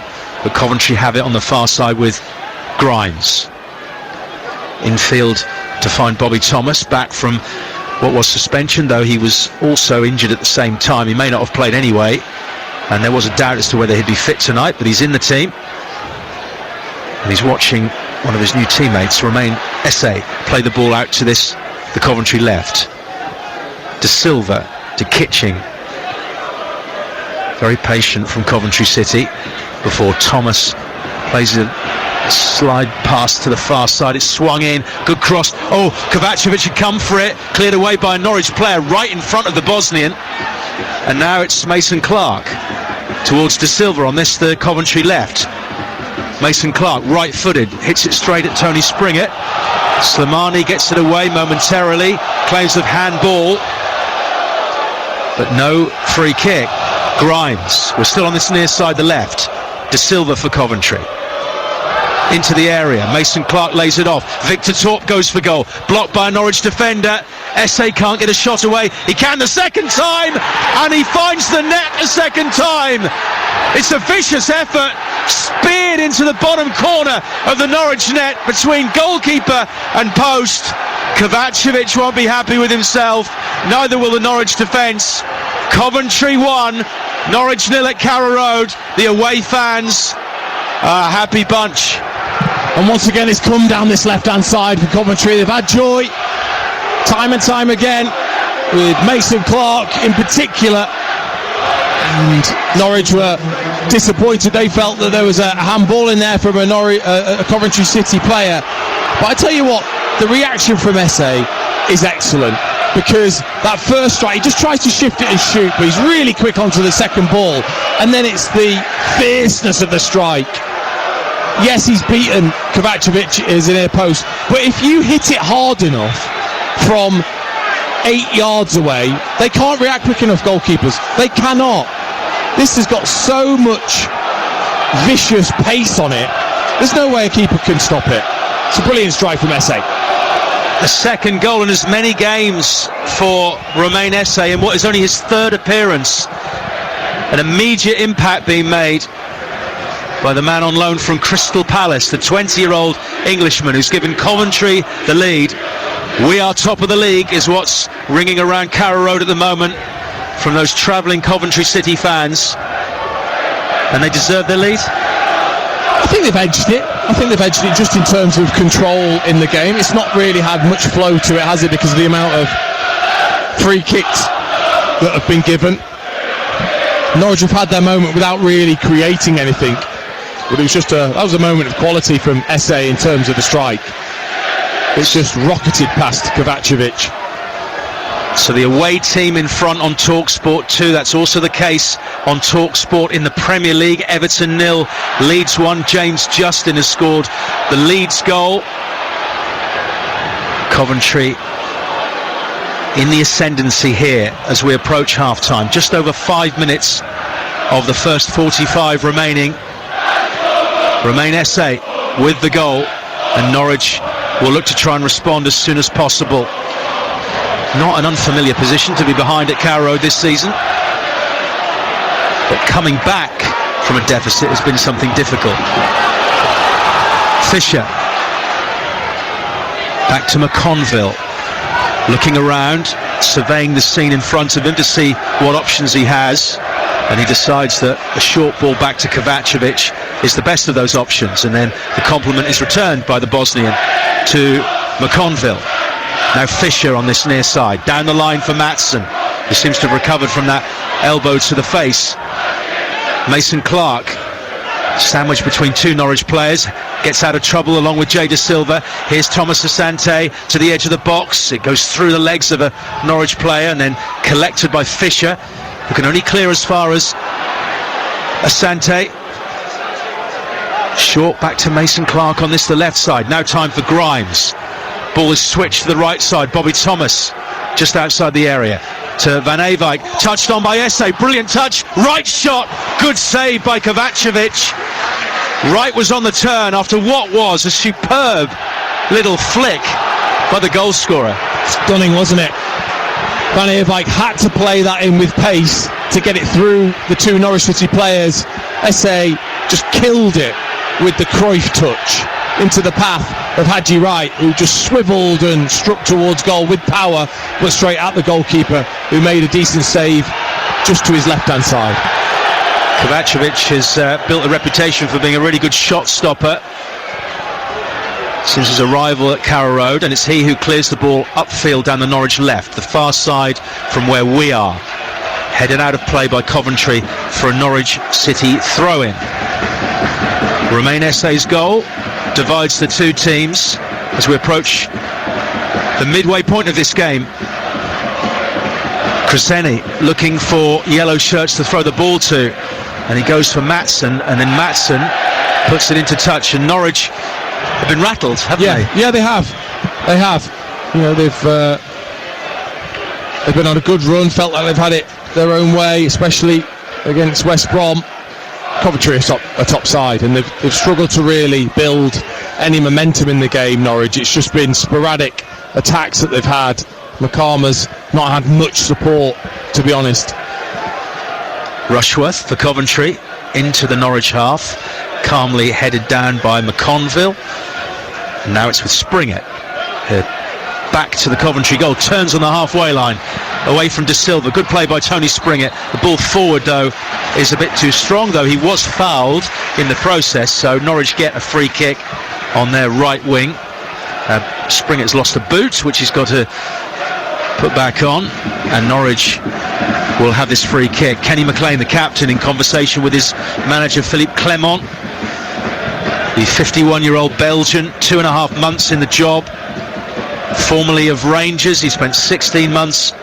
but Coventry have it on the far side with Grimes. Infield to find Bobby Thomas, back from what was suspension, though he was also injured at the same time. He may not have played anyway, and there was a doubt as to whether he'd be fit tonight, but he's in the team. And he's watching one of his new teammates, Romain Esse, play the ball out to the Coventry left. De Silva to Kitching. Very patient from Coventry City before Thomas plays a slide pass to the far side. It's swung in, good cross. Oh, Kovacevic had come for it, cleared away by a Norwich player right in front of the Bosnian, and now it's Mason Clark towards De Silva on the Coventry left. Mason Clark, right-footed, hits it straight at Tony Springett. Slimani gets it away momentarily, claims of handball, but no free kick. Grimes, we're still on this near side, the left. De Silva for Coventry. Into the area, Mason Clark lays it off. Victor Torp goes for goal, blocked by a Norwich defender. Esse can't get a shot away. He can the second time, and he finds the net a second time. It's a vicious effort, speared into the bottom corner of the Norwich net between goalkeeper and post. Kovacevic won't be happy with himself, neither will the Norwich defence. Coventry 1, Norwich 0 at Carrow Road. The away fans are a happy bunch. And once again it's come down this left-hand side for Coventry. They've had joy time and time again, with Mason Clark in particular. And Norwich were disappointed. They felt that there was a handball in there from a Coventry City player. But I tell you what, the reaction from Esse is excellent, because that first strike, he just tries to shift it and shoot, but he's really quick onto the second ball, and then it's the fierceness of the strike. Yes, he's beaten Kovacevic as an near post, but if you hit it hard enough from 8 yards away, they can't react quick enough, goalkeepers. They cannot. This has got so much vicious pace on it, there's no way a keeper can stop it. It's a brilliant strike from Esse. The second goal in as many games for Romain Esse in what is only his third appearance. An immediate impact being made by the man on loan from Crystal Palace, the 20-year-old Englishman who's given Coventry the lead. We are top of the league is what's ringing around Carrow Road at the moment from those travelling Coventry City fans, and they deserve their lead. I think they've edged it. I think they've edged it just in terms of control in the game. It's not really had much flow to it, has it, because of the amount of free kicks that have been given. Norwich have had their moment without really creating anything, but it was just that was a moment of quality from Esse in terms of the strike. It's just rocketed past Kovacevic. So the away team in front on TalkSport 2. That's also the case on TalkSport in the Premier League. Everton 0, Leeds 1. James Justin has scored the Leeds goal. Coventry in the ascendancy here as we approach half-time. Just over 5 minutes of the first 45 remaining. Romain Esse with the goal, and Norwich will look to try and respond as soon as possible. Not an unfamiliar position to be behind at Carrow Road this season, but coming back from a deficit has been something difficult. Fisher back to McConville, looking around, surveying the scene in front of him to see what options he has, and he decides that a short ball back to Kovacevic is the best of those options, and then the compliment is returned by the Bosnian to McConville. Now Fisher on this near side, down the line for Maatsen, who seems to have recovered from that elbow to the face. Mason Clark, sandwiched between two Norwich players, gets out of trouble along with Jay De Silva. Here's Thomas Asante to the edge of the box. It goes through the legs of a Norwich player and then collected by Fisher, who can only clear as far as Asante. Short back to Mason Clark on this, the left side. Now time for Grimes. Ball is switched to the right side. Bobby Thomas just outside the area to Van Eyck, touched on by Esse. Brilliant touch, right shot, good save by Kovacevic. Wright was on the turn after what was a superb little flick by the goal scorer. Stunning, wasn't it? Van Eyck had to play that in with pace to get it through the two Norwich City players. Esse just killed it with the Cruyff touch into the path of Haji Wright, who just swivelled and struck towards goal with power, but straight at the goalkeeper, who made a decent save just to his left-hand side. Kovacevic has built a reputation for being a really good shot stopper since his arrival at Carrow Road, and it's he who clears the ball upfield down the Norwich left, the far side from where we are. Headed out of play by Coventry for a Norwich City throw-in. Romain Esse's goal divides the two teams as we approach the midway point of this game. Kraseni looking for yellow shirts to throw the ball to, and he goes for Maatsen, and then Maatsen puts it into touch, and Norwich have been rattled, haven't they? Yeah, they have. They have. You know, they've been on a good run, felt like they've had it their own way, especially against West Brom. Coventry are a top side, and they've struggled to really build any momentum in the game, Norwich. It's just been sporadic attacks that they've had. McCarma's not had much support, to be honest. Rushworth for Coventry into the Norwich half, calmly headed down by McConville. And now it's with Springett. Back to the Coventry goal, turns on the halfway line, away from De Silva. Good play by Tony Springett. The ball forward, though, is a bit too strong, though he was fouled in the process, so Norwich get a free kick on their right wing. Springett's lost a boot, which he's got to put back on, and Norwich will have this free kick. Kenny McLean, the captain, in conversation with his manager Philippe Clement. The 51-year-old Belgian, 2.5 months in the job, formerly of Rangers. He spent 16 months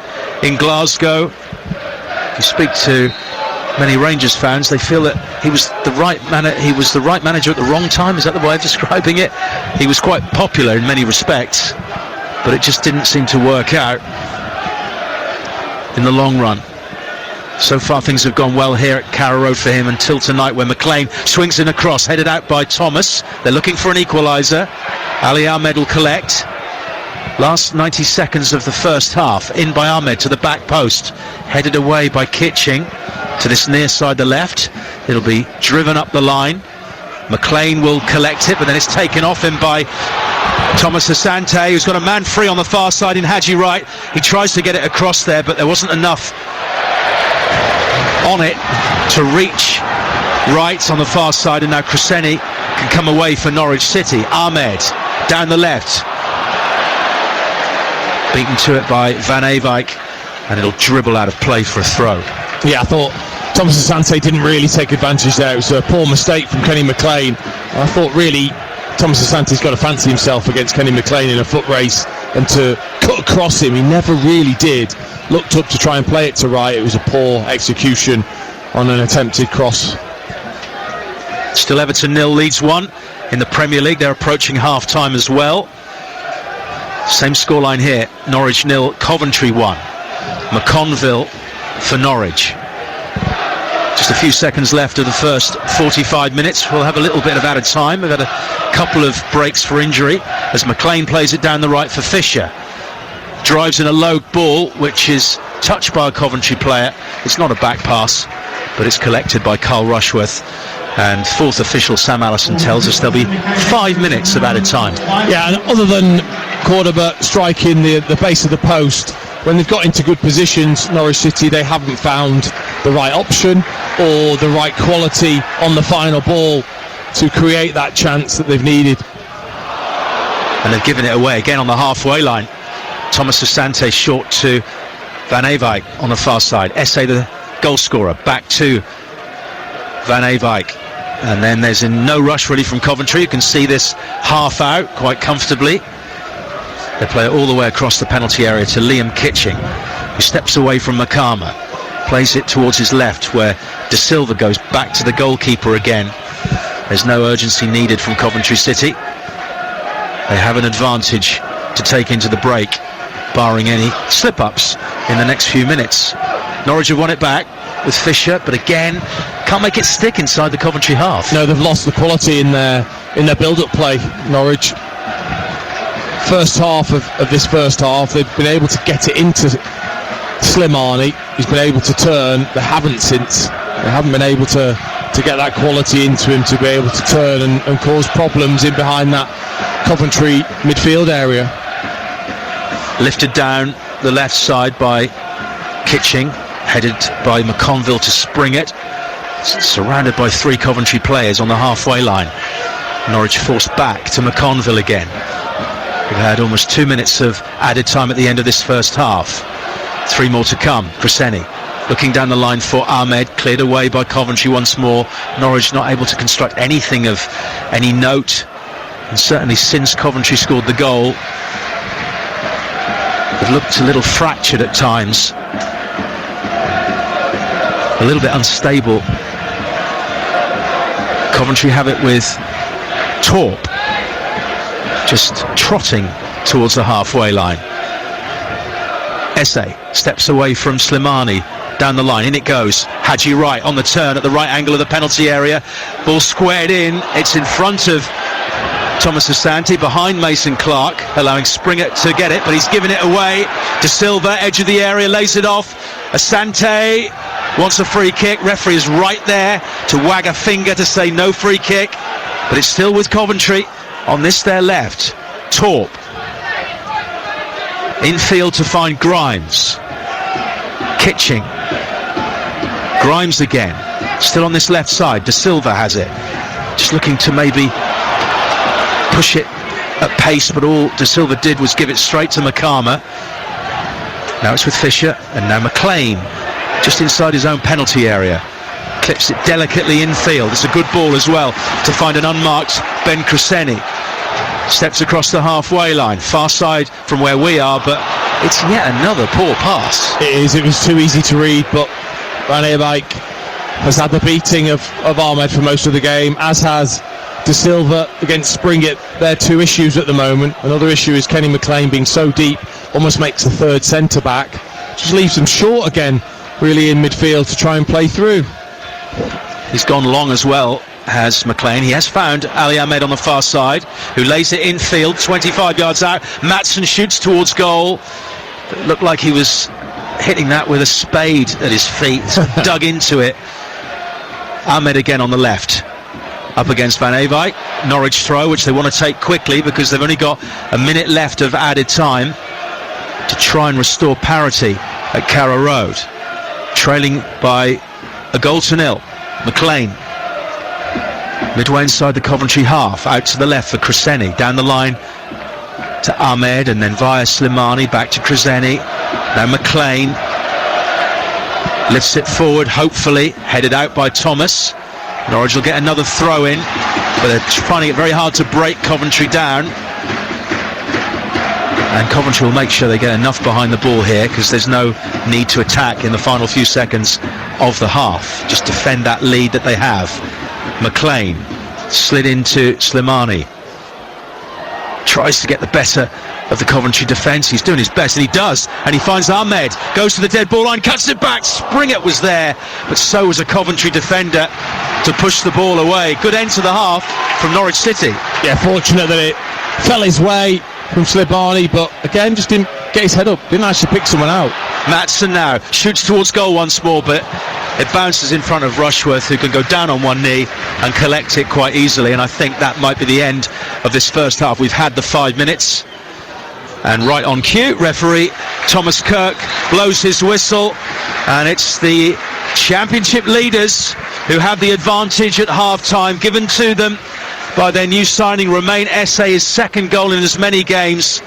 in Glasgow. If you speak to many Rangers fans, they feel that he was the right manager at the wrong time. Is that the way of describing it? He was quite popular in many respects, but it just didn't seem to work out in the long run. So far things have gone well here at Carrow Road for him until tonight, when McLean swings in a cross, headed out by Thomas. They're looking for an equaliser. Ali Ahmed will collect. Last 90 seconds of the first half, in by Ahmed to the back post, headed away by Kitching to this near side, the left. It'll be driven up the line. McLean will collect it, but then it's taken off him by Thomas Asante, who's got a man free on the far side in Haji Wright. He tries to get it across there, but there wasn't enough on it to reach Wright on the far side, and now Cresceni can come away for Norwich City. Ahmed down the left, beaten to it by Van Eyck, and it'll dribble out of play for a throw. Yeah, I thought Thomas Asante didn't really take advantage there. It was a poor mistake from Kenny McLean. I thought really Thomas Asante's got to fancy himself against Kenny McLean in a foot race, and to cut across him, he never really did. Looked up to try and play it to Wright. It was a poor execution on an attempted cross. Still Everton 0, Leeds 1 in the Premier League. They're approaching half-time as well. Same scoreline here. Norwich 0, Coventry 1. McConville for Norwich. Just a few seconds left of the first 45 minutes. We'll have a little bit of added time. We've had a couple of breaks for injury as McLean plays it down the right for Fisher. Drives in a low ball, which is touched by a Coventry player. It's not a back pass, but it's collected by Carl Rushworth. And fourth official Sam Allison tells us there'll be 5 minutes of added time. Yeah, and other than Cordoba striking the base of the post, when they've got into good positions, Norwich City, they haven't found the right option or the right quality on the final ball to create that chance that they've needed. And they've given it away again on the halfway line. Thomas Asante short to Van Eyck on the far side. Esse, the goal scorer, back to Van Eyck. And then there's no rush really from Coventry. You can see this half out quite comfortably. They play it all the way across the penalty area to Liam Kitching, who steps away from McCarma, plays it towards his left, where De Silva goes back to the goalkeeper again. There's no urgency needed from Coventry City. They have an advantage to take into the break, barring any slip-ups in the next few minutes. Norwich have won it back with Fisher, but again can't make it stick inside the Coventry half. No, they've lost the quality in their build-up play, Norwich. First half of this first half, they've been able to get it into Slimani. He's been able to turn. They haven't since. They haven't been able to get that quality into him to be able to turn and cause problems in behind that Coventry midfield area. Lifted down the left side by Kitching, headed by McConville to Springett, surrounded by 3 Coventry players on the halfway line. Norwich forced back to McConville again. We've had almost 2 minutes of added time at the end of this first half. 3 more to come. Cresceni looking down the line for Ahmed, cleared away by Coventry once more. Norwich not able to construct anything of any note, and certainly since Coventry scored the goal, they've looked a little fractured at times, a little bit unstable. Coventry have it with Torp just trotting towards the halfway line. Esse steps away from Slimani, down the line, in it goes. Haji Wright on the turn at the right angle of the penalty area. Ball squared in, it's in front of Thomas Asante, behind Mason Clark, allowing Springer to get it, but he's given it away. De Silva, edge of the area, lays it off. Asante wants a free kick. Referee is right there to wag a finger to say no free kick, but it's still with Coventry on this their left. Torp infield to find Grimes. Kitching. Grimes again, still on this left side. De Silva has it, just looking to maybe push it at pace, but all De Silva did was give it straight to Makama. Now it's with Fisher, and now McLean just inside his own penalty area, clips it delicately infield. It's a good ball as well to find an unmarked Ben Cresceni. Steps across the halfway line, far side from where we are, but it's yet another poor pass. It is, it was too easy to read, but Van Eyck has had the beating of Ahmed for most of the game, as has De Silva against Springett. They're two issues at the moment. Another issue is Kenny McLean being so deep, almost makes a third centre-back. Just leaves them short again, really, in midfield to try and play through. He's gone long as well, has McLean. He has found Ali Ahmed on the far side, who lays it infield, 25 yards out. Maatsen shoots towards goal. It looked like he was hitting that with a spade at his feet, dug into it. Ahmed again on the left, up against Van Eyck. Norwich throw, which they want to take quickly because they've only got a minute left of added time to try and restore parity at Carrow Road. Trailing by a goal to nil. McLean midway inside the Coventry half, out to the left for Cresceni, down the line to Ahmed, and then via Slimani back to Cresceni. Now McLean lifts it forward, hopefully headed out by Thomas. Norwich will get another throw in, but they're finding it very hard to break Coventry down, and Coventry will make sure they get enough behind the ball here, because there's no need to attack in the final few seconds of the half. Just defend that lead that they have. McLean slid into Slimani, tries to get the better of the Coventry defence. He's doing his best, and he does, and he finds Ahmed, goes to the dead ball line, cuts it back. Springett was there, but so was a Coventry defender to push the ball away. Good end to the half from Norwich City. Yeah, fortunate that it fell his way from Slimani, but again just didn't get his head up, didn't actually pick someone out. Maatsen now shoots towards goal once more, but it bounces in front of Rushworth, who can go down on one knee and collect it quite easily, and I think that might be the end of this first half. We've had the 5 minutes, and right on cue, referee Thomas Kirk blows his whistle, and it's the Championship leaders who have the advantage at half-time, given to them by their new signing Romain Esse's second goal in as many games.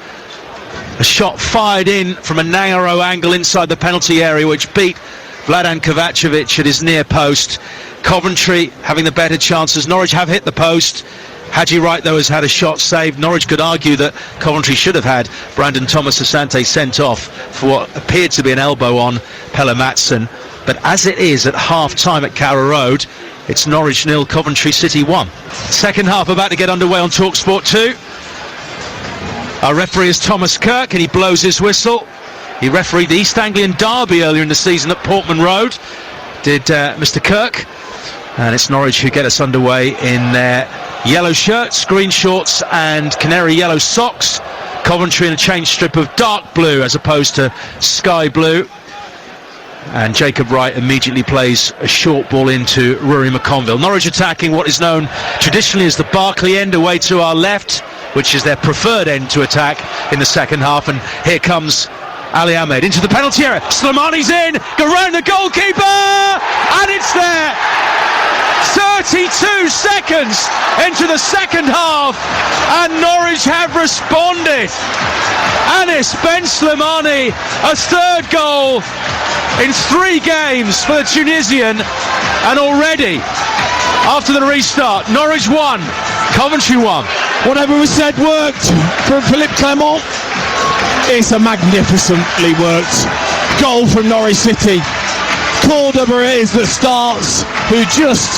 A shot fired in from a narrow angle inside the penalty area, which beat Vladan Kovacevic at his near post. Coventry having the better chances. Norwich have hit the post. Haji Wright, though, has had a shot saved. Norwich could argue that Coventry should have had Brandon Thomas Asante sent off for what appeared to be an elbow on Pelle Maatsen. But as it is at half-time at Carrow Road, it's Norwich 0, Coventry City 1. Second half about to get underway on TalkSport 2. Our referee is Thomas Kirk, and he blows his whistle. He refereed the East Anglian Derby earlier in the season at Portman Road, did Mr. Kirk. And it's Norwich who get us underway in their yellow shirts, green shorts and canary yellow socks. Coventry in a change strip of dark blue as opposed to sky blue. And Jacob Wright immediately plays a short ball into Rory McConville. Norwich attacking what is known traditionally as the Barclay end, away to our left, which is their preferred end to attack in the second half. And here comes Ali Ahmed into the penalty area. Slimani's in, go round the goalkeeper, and it's there. 32 seconds into the second half, and Norwich have responded. Anis Ben Slimani, a third goal in 3 games for the Tunisian, and already after the restart, Norwich 1, Coventry 1. Whatever was said worked from Philippe Clement. It's a magnificently worked goal from Norwich City. Cordoba it is that starts, who just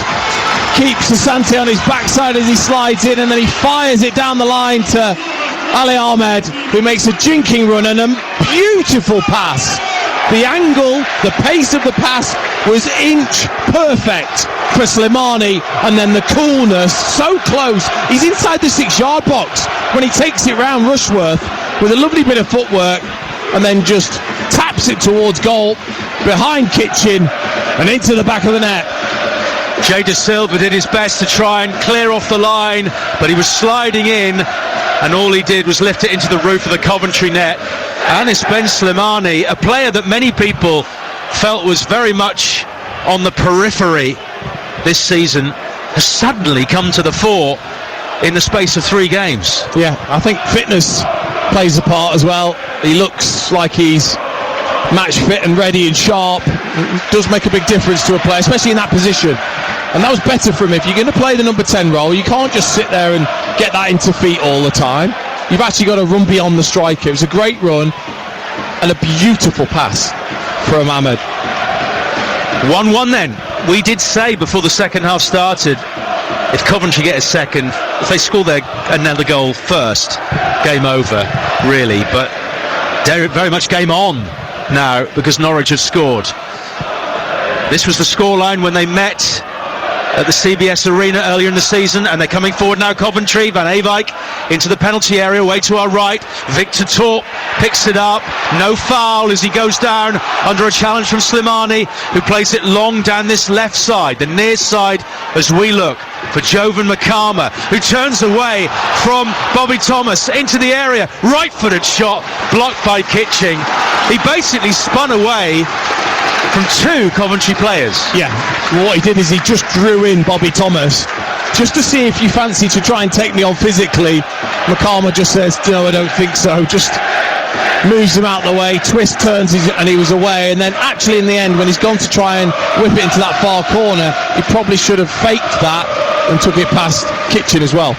keeps Asante on his backside as he slides in, and then he fires it down the line to Ali Ahmed, who makes a jinking run and a beautiful pass. The angle, the pace of the pass was inch perfect for Slimani, and then the coolness, so close. He's inside the 6-yard box when he takes it round Rushworth with a lovely bit of footwork and then just taps it towards goal, behind Kitchen and into the back of the net. Jay De Silva did his best to try and clear off the line, but he was sliding in, and all he did was lift it into the roof of the Coventry net. Anis Ben Slimani, a player that many people felt was very much on the periphery this season, has suddenly come to the fore in the space of 3 games. Yeah, I think fitness plays a part as well. He looks like he's match fit and ready and sharp. It does make a big difference to a player, especially in that position. And that was better for him. If you're going to play the number 10 role, you can't just sit there and get that into feet all the time. You've actually got to run beyond the striker. It was a great run and a beautiful pass from Ahmed. 1-1 then. We did say before the second half started, if Coventry get a second, if they score another goal first, game over, really. But they're very much game on now because Norwich have scored. This was the scoreline when they met at the CBS Arena earlier in the season, and they're coming forward now. Coventry, Van Eyck into the penalty area, way to our right. Victor Torp picks it up, no foul as he goes down under a challenge from Slimani, who plays it long down this left side, the near side, as we look for Jovan Makama, who turns away from Bobby Thomas into the area, right-footed shot, blocked by Kitching. He basically spun away from 2 Coventry players. Yeah, what he did is he just drew in Bobby Thomas just to see if you fancy to try and take me on physically. Makama just says, no, I don't think so. Just moves him out the way, twist, turns, and he was away. And then actually in the end, when he's gone to try and whip it into that far corner, he probably should have faked that and took it past Kitchen as well.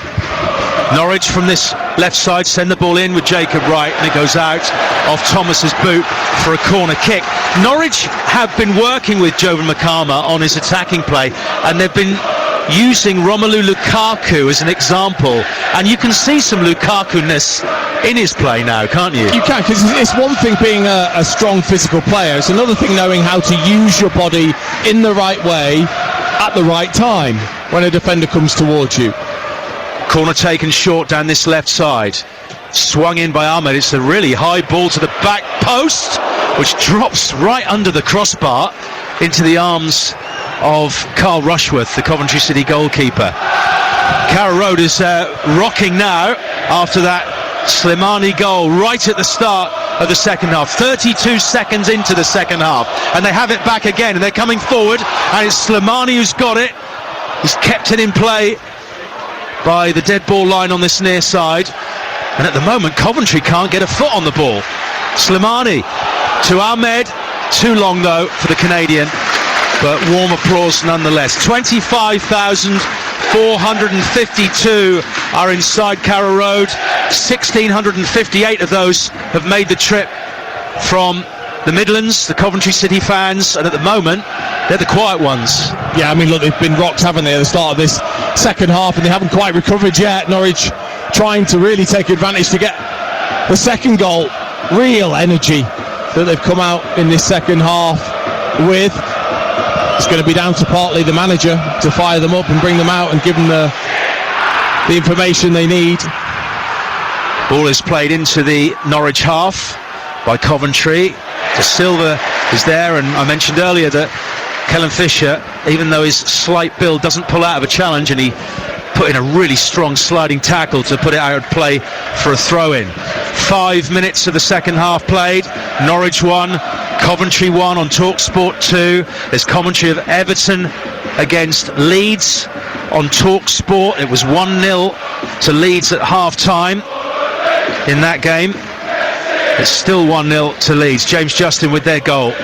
Norwich from this left side send the ball in with Jacob Wright, and it goes out off Thomas's boot for a corner kick. Norwich have been working with Jovan Makama on his attacking play, and they've been using Romelu Lukaku as an example, and you can see some Lukaku-ness in his play now, can't you? You can, because it's one thing being a strong physical player, it's another thing knowing how to use your body in the right way at the right time when a defender comes towards you. Corner taken short down this left side, swung in by Ahmed. It's a really high ball to the back post, which drops right under the crossbar into the arms of Carl Rushworth, the Coventry City goalkeeper. Carrow Road is rocking now after that Slimani goal right at the start of the second half. 32 seconds into the second half, and they have it back again, and they're coming forward, and it's Slimani who's got it. He's kept it in play by the dead ball line on this near side, and at the moment Coventry can't get a foot on the ball. Slimani to Ahmed, too long though for the Canadian, but warm applause nonetheless. 25,452 are inside Carrow Road. 1,658 of those have made the trip from the Midlands, the Coventry City fans, and at the moment they're the quiet ones. Yeah, I mean, look, they've been rocked, haven't they, at the start of this second half, and they haven't quite recovered yet. Norwich trying to really take advantage to get the second goal. Real energy that they've come out in this second half with. It's going to be down to partly the manager to fire them up and bring them out and give them the information they need. Ball is played into the Norwich half by Coventry. De Silva is there, and I mentioned earlier that Kellen Fisher, even though his slight build doesn't pull out of a challenge, and he put in a really strong sliding tackle to put it out of play for a throw-in. 5 minutes of the second half played. Norwich 1, Coventry 1 on TalkSport 2. There's commentary of Everton against Leeds on TalkSport. It was 1-0 to Leeds at half-time in that game. It's still 1-0 to Leeds. James Justin with their goal.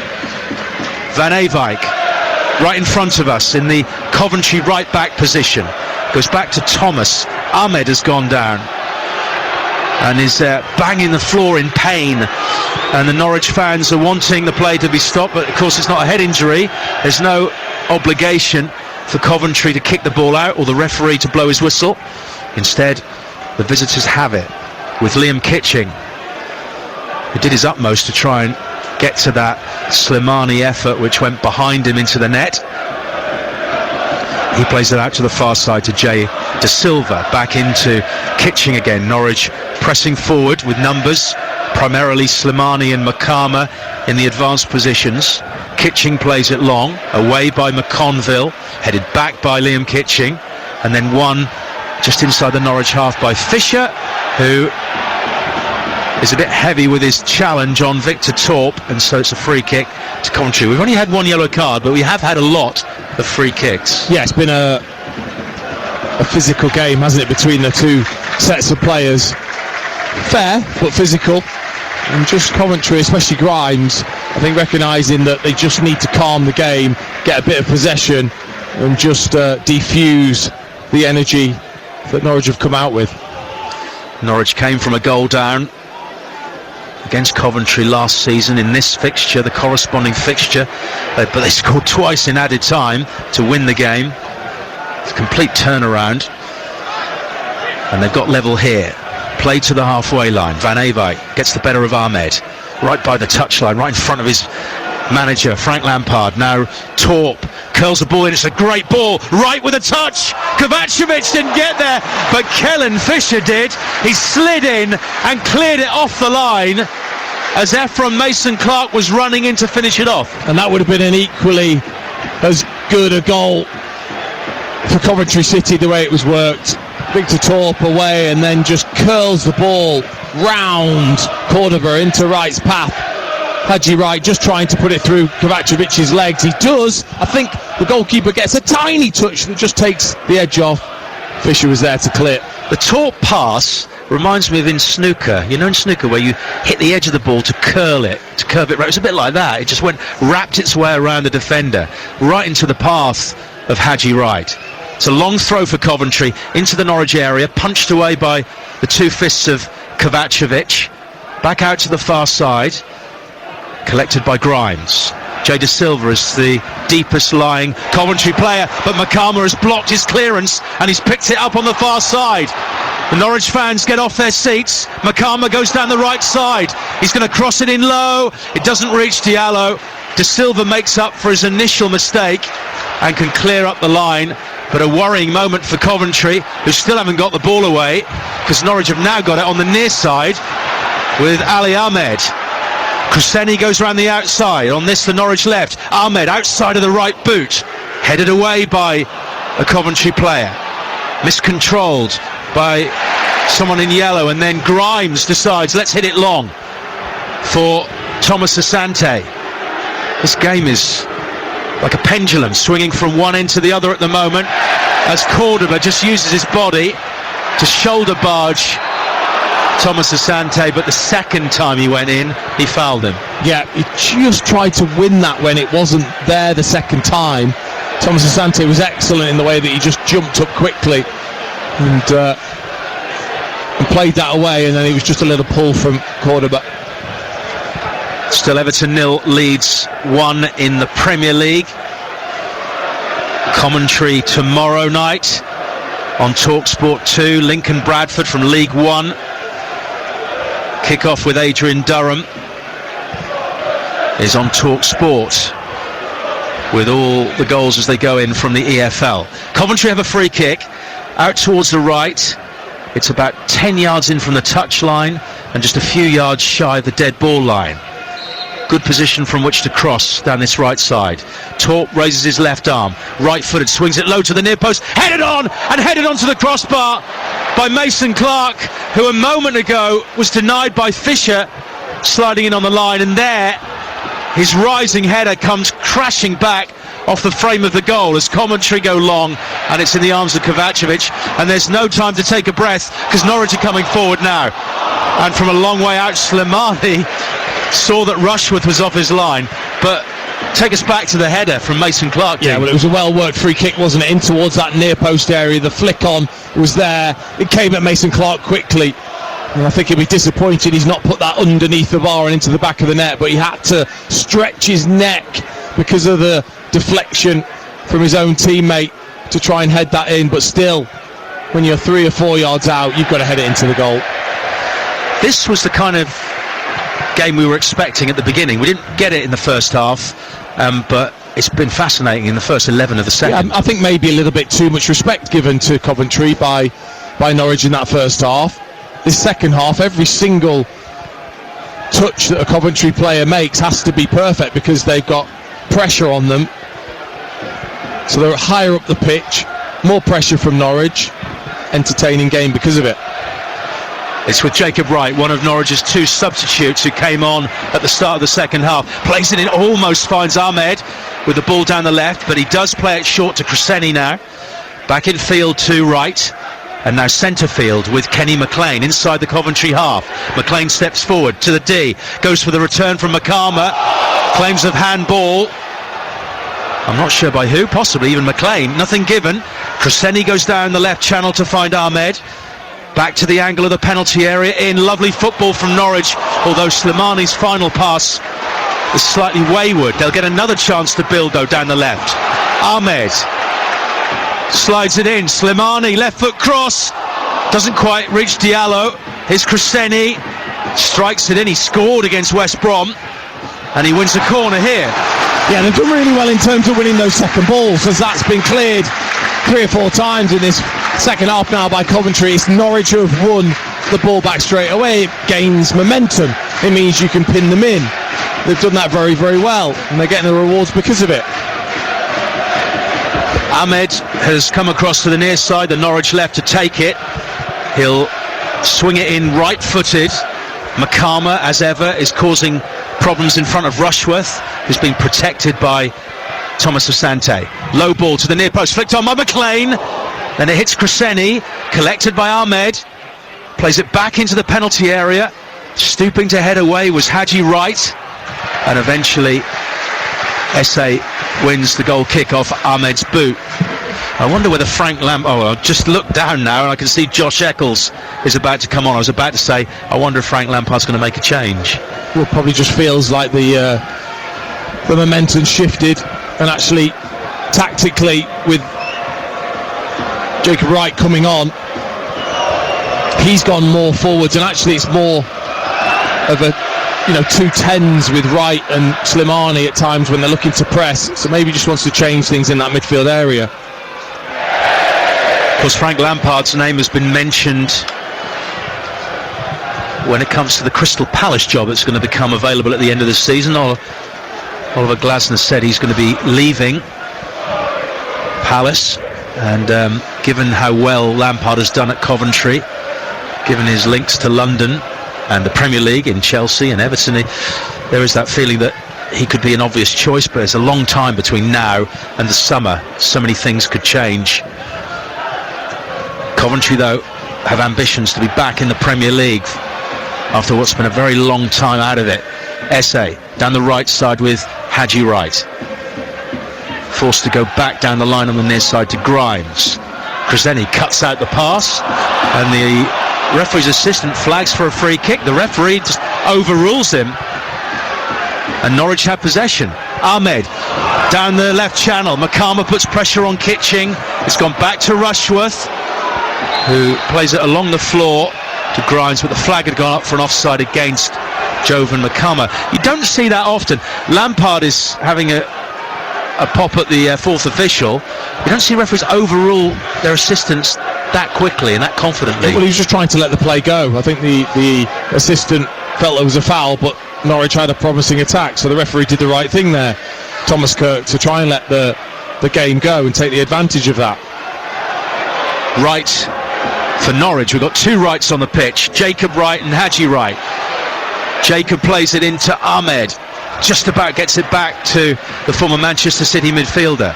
Van Eyck right in front of us in the Coventry right back position. Goes back to Thomas. Ahmed has gone down and is banging the floor in pain, and the Norwich fans are wanting the play to be stopped, but of course it's not a head injury. There's no obligation for Coventry to kick the ball out or the referee to blow his whistle. Instead, the visitors have it with Liam Kitching, who did his utmost to try and get to that Slimani effort which went behind him into the net. He plays it out to the far side to Jay De Silva, back into Kitching again. Norwich pressing forward with numbers, primarily Slimani and Makama in the advanced positions. Kitching plays it long, away by McConville, headed back by Liam Kitching, and then won just inside the Norwich half by Fisher, who is a bit heavy with his challenge on Victor Torp, and so it's a free kick to Coventry. We've only had one yellow card, but we have had a lot of free kicks. Yeah, it's been a physical game, hasn't it, between the two sets of players. Fair, but physical. And just Coventry, especially Grimes, I think recognising that they just need to calm the game, get a bit of possession, and just defuse the energy that Norwich have come out with. Norwich came from a goal down against Coventry last season in this fixture, the corresponding fixture, but they scored twice in added time to win the game. It's a complete turnaround, and they've got level here. Played to the halfway line. Van Ewijk gets the better of Ahmed, right by the touchline, right in front of his manager Frank Lampard. Now Torp curls the ball in. It's a great ball, right with a touch. Kovacevic didn't get there, but Kellen Fisher did. He slid in and cleared it off the line as Ephraim Mason-Clark was running in to finish it off. And that would have been an equally as good a goal for Coventry City, the way it was worked. Victor Torp away, and then just curls the ball round Cordoba into Wright's path. Haji Wright just trying to put it through Kovacevic's legs. He does. I think the goalkeeper gets a tiny touch that just takes the edge off. Fisher was there to clear. The Torp pass reminds me of in snooker. You know, in snooker where you hit the edge of the ball to curl it, to curve it right. It was a bit like that. It just wrapped its way around the defender, right into the path of Haji Wright. It's a long throw for Coventry into the Norwich area, punched away by the two fists of Kovacevic. Back out to the far side, collected by Grimes. Jay De Silva is the deepest lying Coventry player, but Makama has blocked his clearance and he's picked it up on the far side. The Norwich fans get off their seats. Makama goes down the right side. He's going to cross it in low. It doesn't reach Diallo. De Silva makes up for his initial mistake and can clear up the line. But a worrying moment for Coventry, who still haven't got the ball away, because Norwich have now got it on the near side with Ali Ahmed. Kuseni goes around the outside. On this, the Norwich left. Ahmed outside of the right boot, headed away by a Coventry player. Miscontrolled by someone in yellow, and then Grimes decides, let's hit it long for Thomas Asante. This game is like a pendulum, swinging from one end to the other at the moment, as Cordoba just uses his body to shoulder barge Thomas Asante, but the second time he went in, he fouled him. Yeah, he just tried to win that when it wasn't there the second time. Thomas Asante was excellent in the way that he just jumped up quickly and played that away, and then it was just a little pull from Cordoba. Still Everton 0, Leeds 1 in the Premier League. Commentary tomorrow night on TalkSport 2. Lincoln Bradford from League 1. Kick-off with Adrian Durham is on TalkSport, with all the goals as they go in from the EFL. Coventry have a free kick out towards the right. It's about 10 yards in from the touchline and just a few yards shy of the dead ball line. Good position from which to cross down this right side. Torp raises his left arm, right-footed, swings it low to the near post, headed on and headed onto the crossbar by Mason-Clark, who a moment ago was denied by Fisher sliding in on the line, and there his rising header comes crashing back off the frame of the goal as Coventry go long, and it's in the arms of Kovacevic, and there's no time to take a breath because Norwich are coming forward now, and from a long way out Slimani saw that Rushworth was off his line. But take us back to the header from Mason-Clark. Yeah, well, it was a well-worked free kick, wasn't it, in towards that near post area. The flick on was there. It came at Mason-Clark quickly, and I think he'll be disappointed he's not put that underneath the bar and into the back of the net, but he had to stretch his neck because of the deflection from his own teammate to try and head that in. But still, when you're 3 or 4 yards out, you've got to head it into the goal. This was the kind of game we were expecting at the beginning. We didn't get it in the first half, but it's been fascinating in the first 11 of the second. Yeah, I think maybe a little bit too much respect given to Coventry by Norwich in that first half. This second half, every single touch that a Coventry player makes has to be perfect because they've got pressure on them. So they're higher up the pitch, more pressure from Norwich, entertaining game because of it. It's with Jacob Wright, one of Norwich's two substitutes who came on at the start of the second half. Plays it in, almost finds Ahmed with the ball down the left, but he does play it short to Crescenny now. Back in field to Wright, and now centre field with Kenny McLean inside the Coventry half. McLean steps forward to the D, goes for the return from Makama, claims of handball. I'm not sure by who, possibly even McLean. Nothing given. Crescenny goes down the left channel to find Ahmed. Back to the angle of the penalty area in. Lovely football from Norwich, although Slimani's final pass is slightly wayward. They'll get another chance to build though down the left. Ahmed slides it in. Slimani, left foot cross. Doesn't quite reach Diallo. Here's Crescenny. Strikes it in. He scored against West Brom. And he wins a corner here. Yeah, they've done really well in terms of winning those second balls, as that's been cleared 3 or 4 times in this second half now by Coventry. It's Norwich who have won the ball back straight away. It gains momentum. It means you can pin them in. They've done that very, very well, and they're getting the rewards because of it. Ahmed has come across to the near side, the Norwich left to take it. He'll swing it in right-footed. Makama, as ever, is causing problems in front of Rushworth, who's been protected by Thomas Asante. Low ball to the near post, flicked on by McLean. Then it hits Crescenny, collected by Ahmed. Plays it back into the penalty area. Stooping to head away was Haji Wright. And eventually, SA wins the goal kick off Ahmed's boot. I wonder whether Frank Lampard... Oh, I'll just look down now and I can see Josh Eccles is about to come on. I was about to say, I wonder if Frank Lampard's going to make a change. Well, probably just feels like the momentum shifted, and actually, tactically, with Jacob Wright coming on, he's gone more forwards, and actually it's more of a 2 10s with Wright and Slimani at times when they're looking to press. So maybe just wants to change things in that midfield area. Of course, Frank Lampard's name has been mentioned when it comes to the Crystal Palace job that's going to become available at the end of the season. Oliver Glasner said he's going to be leaving Palace, and given how well Lampard has done at Coventry, given his links to London and the Premier League in Chelsea and Everton, there is that feeling that he could be an obvious choice, but it's a long time between now and the summer. So many things could change. Coventry, though, have ambitions to be back in the Premier League after what's been a very long time out of it. SA down the right side with Haji Wright, forced to go back down the line on the near side to Grimes. Crescenny cuts out the pass, and the referee's assistant flags for a free kick. The referee just overrules him, and Norwich have possession. Ahmed down the left channel. Makama puts pressure on Kitching. It's gone back to Rushworth, who plays it along the floor to Grimes, but the flag had gone up for an offside against Jovan Makama. You don't see that often. Lampard is having a pop at the fourth official. You don't see referees overrule their assistants that quickly and that confidently. Well, he was just trying to let the play go. I think the assistant felt there was a foul, but Norwich had a promising attack, so the referee did the right thing there, Thomas Kirk, to try and let the game go and take the advantage of that. Right for Norwich. We've got 2 rights on the pitch, Jacob Wright and Haji Wright. Jacob plays it into Ahmed, just about gets it back to the former Manchester City midfielder.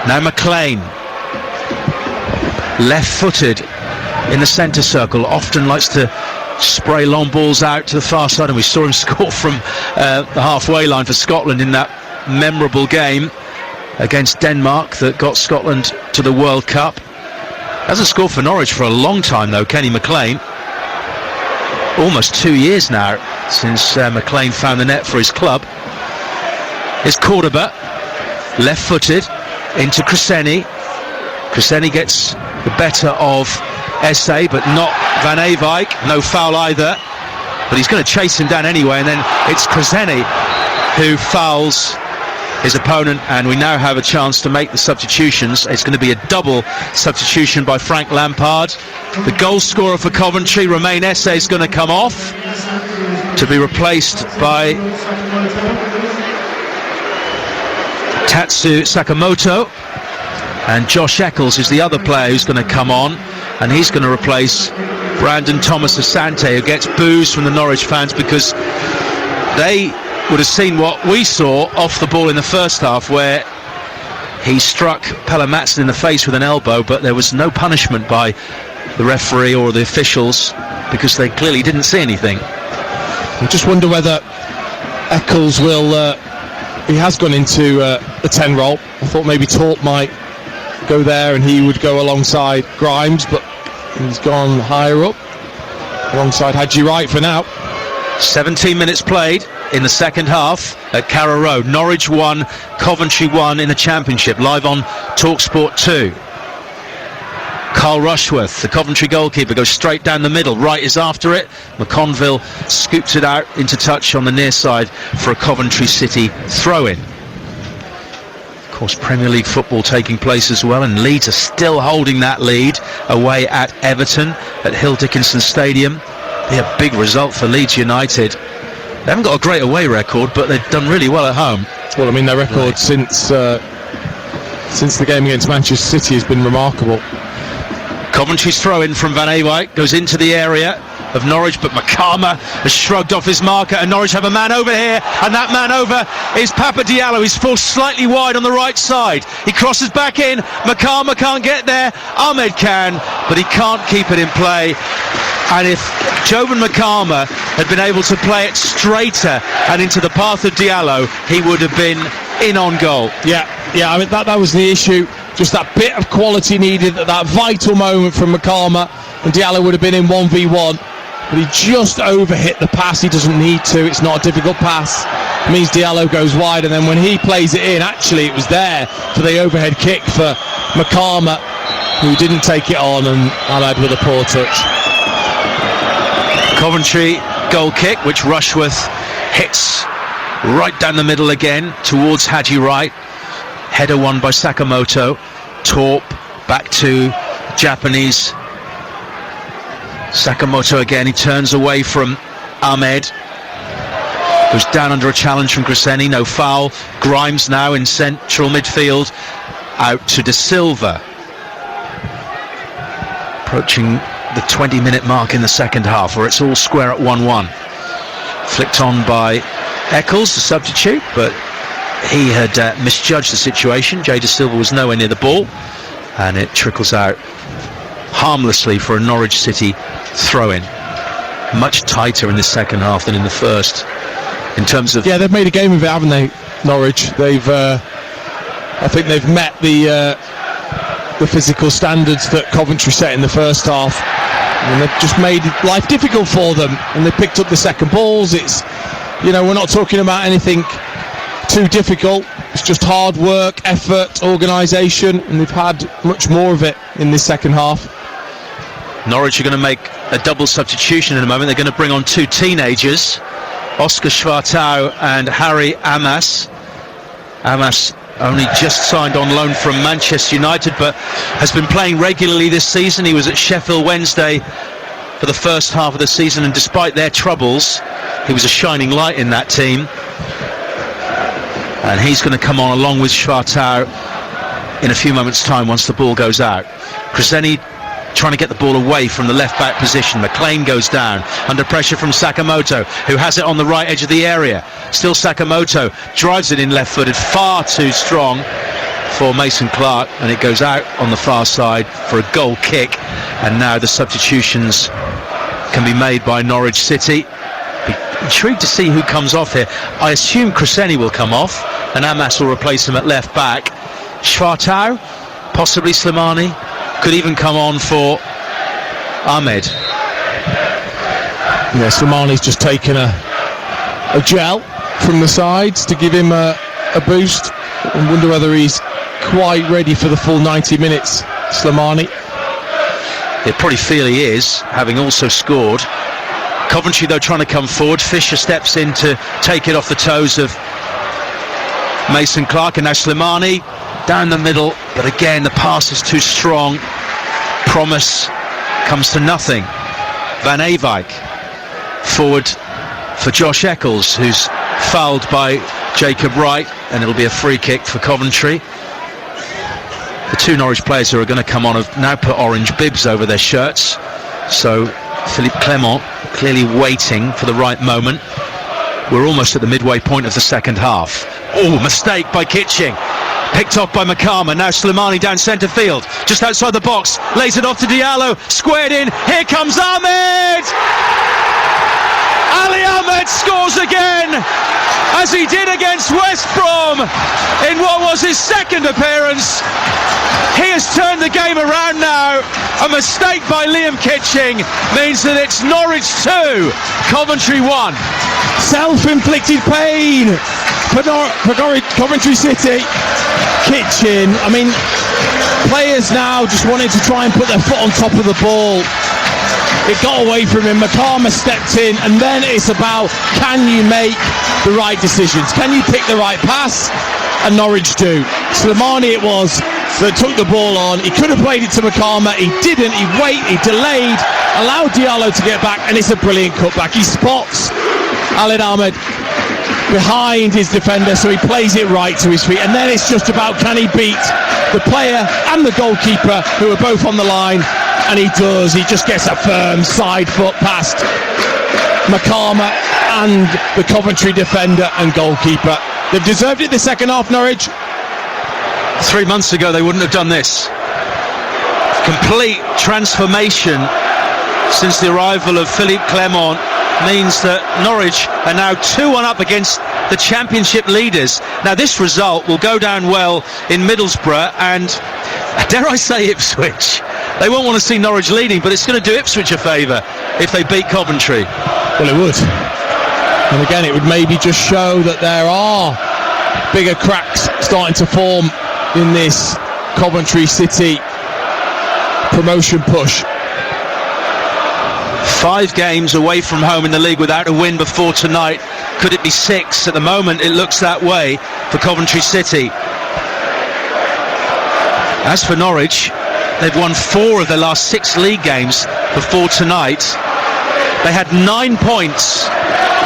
Now McLean, left-footed in the centre circle, often likes to spray long balls out to the far side, and we saw him score from the halfway line for Scotland in that memorable game against Denmark that got Scotland to the World Cup. Hasn't scored for Norwich for a long time though, Kenny McLean. Almost 2 years now since McLean found the net for his club. It's Cordoba, left-footed into Crescenny. Crescenny gets the better of SA, but not Van Eyck, no foul either, but he's going to chase him down anyway, and then it's Kraseni who fouls his opponent, and we now have a chance to make the substitutions. It's going to be a double substitution by Frank Lampard. The goal scorer for Coventry, Romain Esse, is going to come off to be replaced by Tatsu Sakamoto, and Josh Eccles is the other player who's going to come on, and he's going to replace Brandon Thomas Asante, who gets boos from the Norwich fans because they would have seen what we saw off the ball in the first half, where he struck Pelle Madsen in the face with an elbow, but there was no punishment by the referee or the officials because they clearly didn't see anything. I just wonder whether Eccles will he has gone into the 10 role. I thought maybe Torp might go there and he would go alongside Grimes, but he's gone higher up alongside Haji Wright for now. 17 minutes played in the second half at Carrow Road. Norwich 1, Coventry 1 in the Championship, live on TalkSport 2. Carl Rushworth, the Coventry goalkeeper, goes straight down the middle. Wright is after it. McConville scoops it out into touch on the near side for a Coventry City throw-in. Of course, Premier League football taking place as well, and Leeds are still holding that lead away at Everton at Hill Dickinson Stadium. Be a big result for Leeds United. They haven't got a great away record, but they've done really well at home. Well, I mean, their record since the game against Manchester City has been remarkable. Coventry's throw-in from Van Eyck goes into the area of Norwich, but Makama has shrugged off his marker, and Norwich have a man over here, and that man over is Papa Diallo. He's forced slightly wide on the right side. He crosses back in. Makama can't get there. Ahmed can, but he can't keep it in play. And if Jovan Makama had been able to play it straighter and into the path of Diallo, he would have been in on goal. Yeah, I mean, that was the issue. Just that bit of quality needed at that vital moment from Makama, and Diallo would have been in 1v1. But he just overhit the pass. He doesn't need to. It's not a difficult pass. It means Diallo goes wide, and then when he plays it in, actually it was there for the overhead kick for Makama, who didn't take it on, and Ahmed with a poor touch. Coventry goal kick, which Rushworth hits right down the middle again towards Haji Wright. Header won by Sakamoto. Torp back to Japanese. Sakamoto again, he turns away from Ahmed. Goes down under a challenge from Kraseni, no foul. Grimes now in central midfield, out to De Silva. Approaching the 20-minute mark in the second half, where it's all square at 1-1. Flicked on by Eccles, the substitute, but he had misjudged the situation. Jay De Silva was nowhere near the ball, and it trickles out harmlessly for a Norwich City throw-in. Much tighter in the second half than in the first, in terms of... Yeah, they've made a game of it, haven't they, Norwich? I think they've met the physical standards that Coventry set in the first half, and they've just made life difficult for them, and they picked up the second balls. It's, we're not talking about anything too difficult. It's just hard work, effort, organisation, and they've had much more of it in this second half. Norwich are going to make a double substitution in a moment. They're going to bring on two teenagers, Oscar Schwartau and Harry Amas. Amas only just signed on loan from Manchester United, but has been playing regularly this season. He was at Sheffield Wednesday for the first half of the season, and despite their troubles, he was a shining light in that team. And he's going to come on along with Schwartau in a few moments' time once the ball goes out. Kraseni trying to get the ball away from the left-back position. McLean goes down under pressure from Sakamoto, who has it on the right edge of the area. Still Sakamoto drives it in left-footed, far too strong for Mason Clark, and it goes out on the far side for a goal kick. And now the substitutions can be made by Norwich City. Be intrigued to see who comes off here. I assume Kraseni will come off, and Amas will replace him at left-back. Schwartau, possibly Slimani, could even come on for Ahmed. Yeah, Slimani's just taken a gel from the sides to give him a boost. I wonder whether he's quite ready for the full 90 minutes, Slimani. They probably feel he is, having also scored. Coventry, though, trying to come forward. Fisher steps in to take it off the toes of Mason Clark, and now Slimani down the middle, but again the pass is too strong. Promise comes to nothing. Van Eyck forward for Josh Eccles, who's fouled by Jacob Wright, and it'll be a free kick for Coventry. The two Norwich players who are going to come on have now put orange bibs over their shirts, so Philippe Clement clearly waiting for the right moment. We're almost at the midway point of the second half. Oh, mistake by Kitching. Picked off by McCarmer. Now Slimani down centre field, just outside the box. Lays it off to Diallo. Squared in. Here comes Ahmed! Ali Ahmed scores again, as he did against West Brom in what was his second appearance. He has turned the game around now. A mistake by Liam Kitching means that it's Norwich 2, Coventry 1. Self-inflicted pain for Coventry City. Kitchen, I mean, players now just wanting to try and put their foot on top of the ball. It got away from him. McCarmer stepped in, and then it's about, can you make the right decisions? Can you pick the right pass? And Norwich do. Slimani it was that took the ball on. He could have played it to McCarmer. He didn't. He delayed, allowed Diallo to get back, and it's a brilliant cutback. He spots Ali Ahmed behind his defender, so he plays it right to his feet, and then it's just about, can he beat the player and the goalkeeper who are both on the line? And he does. He just gets a firm side foot past McCarmer and the Coventry defender and goalkeeper. They've deserved it the second half, Norwich. 3 months ago they wouldn't have done this. Complete transformation since the arrival of Philippe Clement means that Norwich are now 2-1 up against the championship leaders. Now this result will go down well in Middlesbrough and, dare I say, Ipswich. They won't want to see Norwich leading, but it's going to do Ipswich a favour if they beat Coventry. Well, it would. And again, it would maybe just show that there are bigger cracks starting to form in this Coventry City promotion push. 5 games away from home in the league without a win before tonight. Could it be 6? At the moment it looks that way for Coventry City. As for Norwich, they've won 4 of their last 6 league games before tonight. They had 9 points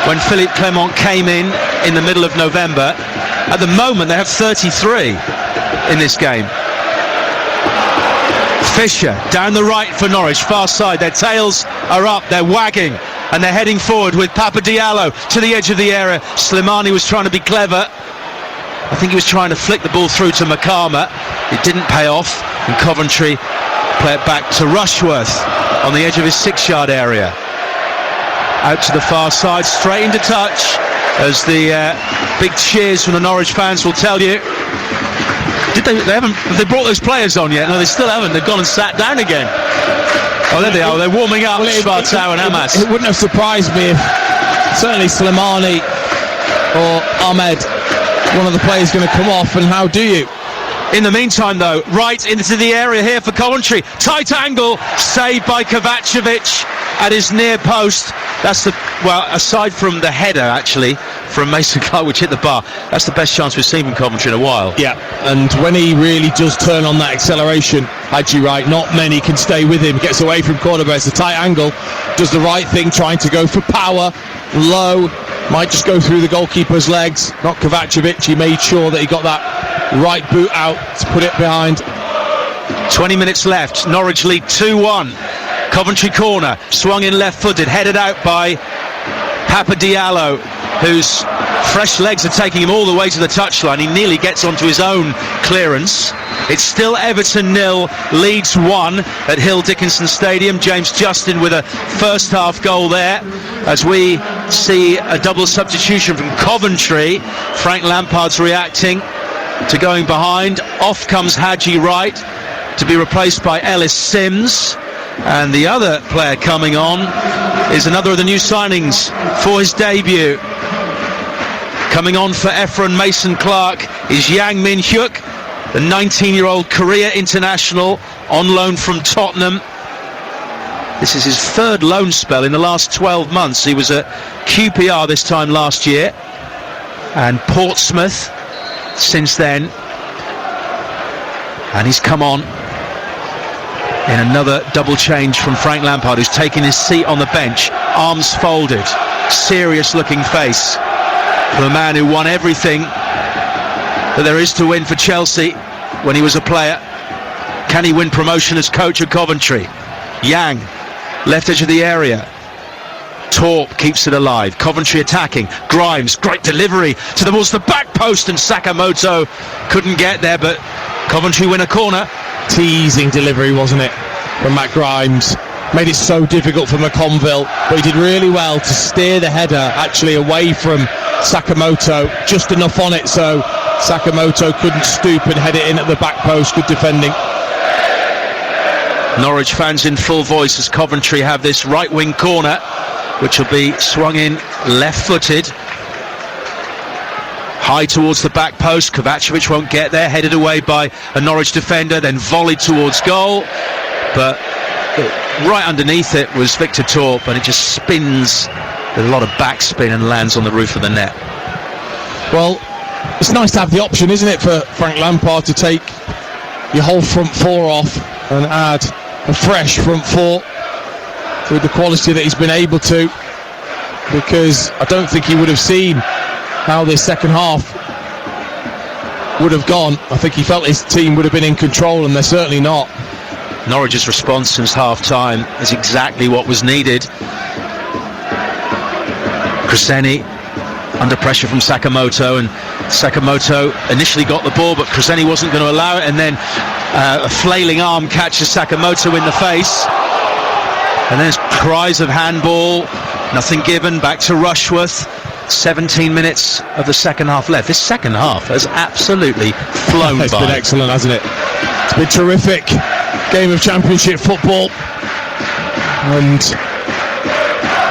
when Philippe Clement came in the middle of November. At the moment they have 33 in this game. Fisher down the right for Norwich, far side. Their tails are up, they're wagging, and they're heading forward with Papa Diallo to the edge of the area. Slimani was trying to be clever. I think he was trying to flick the ball through to McCarmer. It didn't pay off, and Coventry play it back to Rushworth on the edge of his 6-yard area. Out to the far side, straight into touch, as the big cheers from the Norwich fans will tell you. Have they brought those players on yet? No, they still haven't. They've gone and sat down again. Oh, there they are. They're warming up, Schwartau and Hamas. It wouldn't have surprised me if certainly Slimani or Ahmed, one of the players, going to come off, and how do you? In the meantime, though, right into the area here for Coventry. Tight angle, saved by Kovacevic at his near post. That's the, well, aside from the header, actually, from Mason Clark, which hit the bar, that's the best chance we've seen from Coventry in a while. Yeah, and when he really does turn on that acceleration, Haji Wright, not many can stay with him. Gets away from corner, it's a tight angle, does the right thing, trying to go for power, low, might just go through the goalkeeper's legs. Not Kovacevic, he made sure that he got that right boot out to put it behind. 20 minutes left, Norwich lead 2-1. Coventry corner, swung in left-footed, headed out by Papa Diallo, whose fresh legs are taking him all the way to the touchline. He nearly gets onto his own clearance. It's still Everton 0, Leeds 1 at Hill Dickinson Stadium. James Justin with a first half goal there, as we see a double substitution from Coventry. Frank Lampard's reacting to going behind. Off comes Haji Wright to be replaced by Ellis Sims. And the other player coming on is another of the new signings for his debut. Coming on for Ephron Mason Clark is Yang Min Hyuk, the 19-year-old Korea international on loan from Tottenham. This is his third loan spell in the last 12 months. He was at QPR this time last year and Portsmouth since then, and he's come on in another double change from Frank Lampard, who's taking his seat on the bench, arms folded, serious looking face from a man who won everything that there is to win for Chelsea when he was a player. Can he win promotion as coach at Coventry? Yang, left edge of the area. Torp keeps it alive. Coventry attacking. Grimes, great delivery towards the back post, and Sakamoto couldn't get there, but Coventry win a corner. Teasing delivery, wasn't it, from Matt Grimes? Made it so difficult for McConville, but he did really well to steer the header actually away from Sakamoto, just enough on it so Sakamoto couldn't stoop and head it in at the back post. Good defending. Norwich fans in full voice as Coventry have this right wing corner, which will be swung in left-footed, high towards the back post. Kovacevic won't get there, headed away by a Norwich defender, then volleyed towards goal, but right underneath it was Victor Torp, and it just spins with a lot of backspin and lands on the roof of the net. Well, it's nice to have the option, isn't it, for Frank Lampard to take your whole front four off and add a fresh front four with the quality that he's been able to, because I don't think he would have seen how this second half would have gone. I think he felt his team would have been in control, and they're certainly not. Norwich's response since half-time is exactly what was needed. Kraseni under pressure from Sakamoto, and Sakamoto initially got the ball, but Kraseni wasn't going to allow it, and then a flailing arm catches Sakamoto in the face, and there's cries of handball. Nothing given. Back to Rushworth. 17 minutes of the second half left. This second half has absolutely flown by. It's been excellent, hasn't it? It's been terrific game of Championship football, and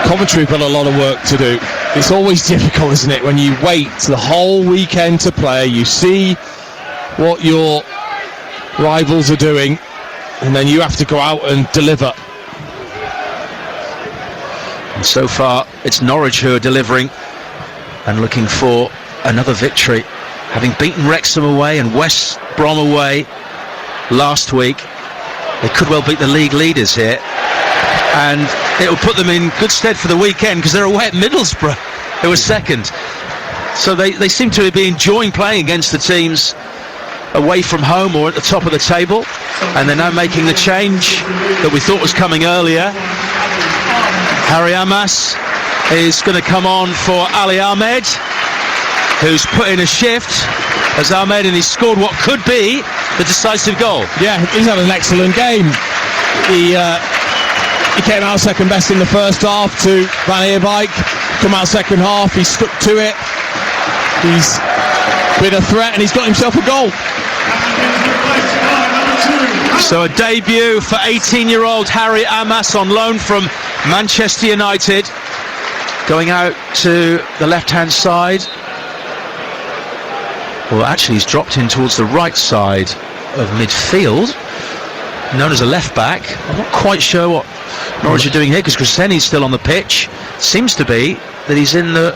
Coventry have got a lot of work to do. It's always difficult, isn't it, when you wait the whole weekend to play, you see what your rivals are doing, and then you have to go out and deliver. And so far it's Norwich who are delivering and looking for another victory, having beaten Wrexham away and West Brom away last week. They could well beat the league leaders here, and it will put them in good stead for the weekend, because they're away at Middlesbrough, who are second. So they seem to be enjoying playing against the teams away from home or at the top of the table, and they're now making the change that we thought was coming earlier. Harry Amas is going to come on for Ali Ahmed, who's put in a shift as Ahmed, and he scored what could be the decisive goal. Yeah, he's had an excellent game. He came out second best in the first half to Van Eerbeek. Come out second half, he stuck to it. He's been a threat, and he's got himself a goal. So a debut for 18-year-old Harry Amas on loan from Manchester United, going out to the left-hand side. Well, actually he's dropped in towards the right side of midfield, known as a left-back. I'm not quite sure what Norwich are doing here, because Kraseni's still on the pitch. Seems to be that he's in the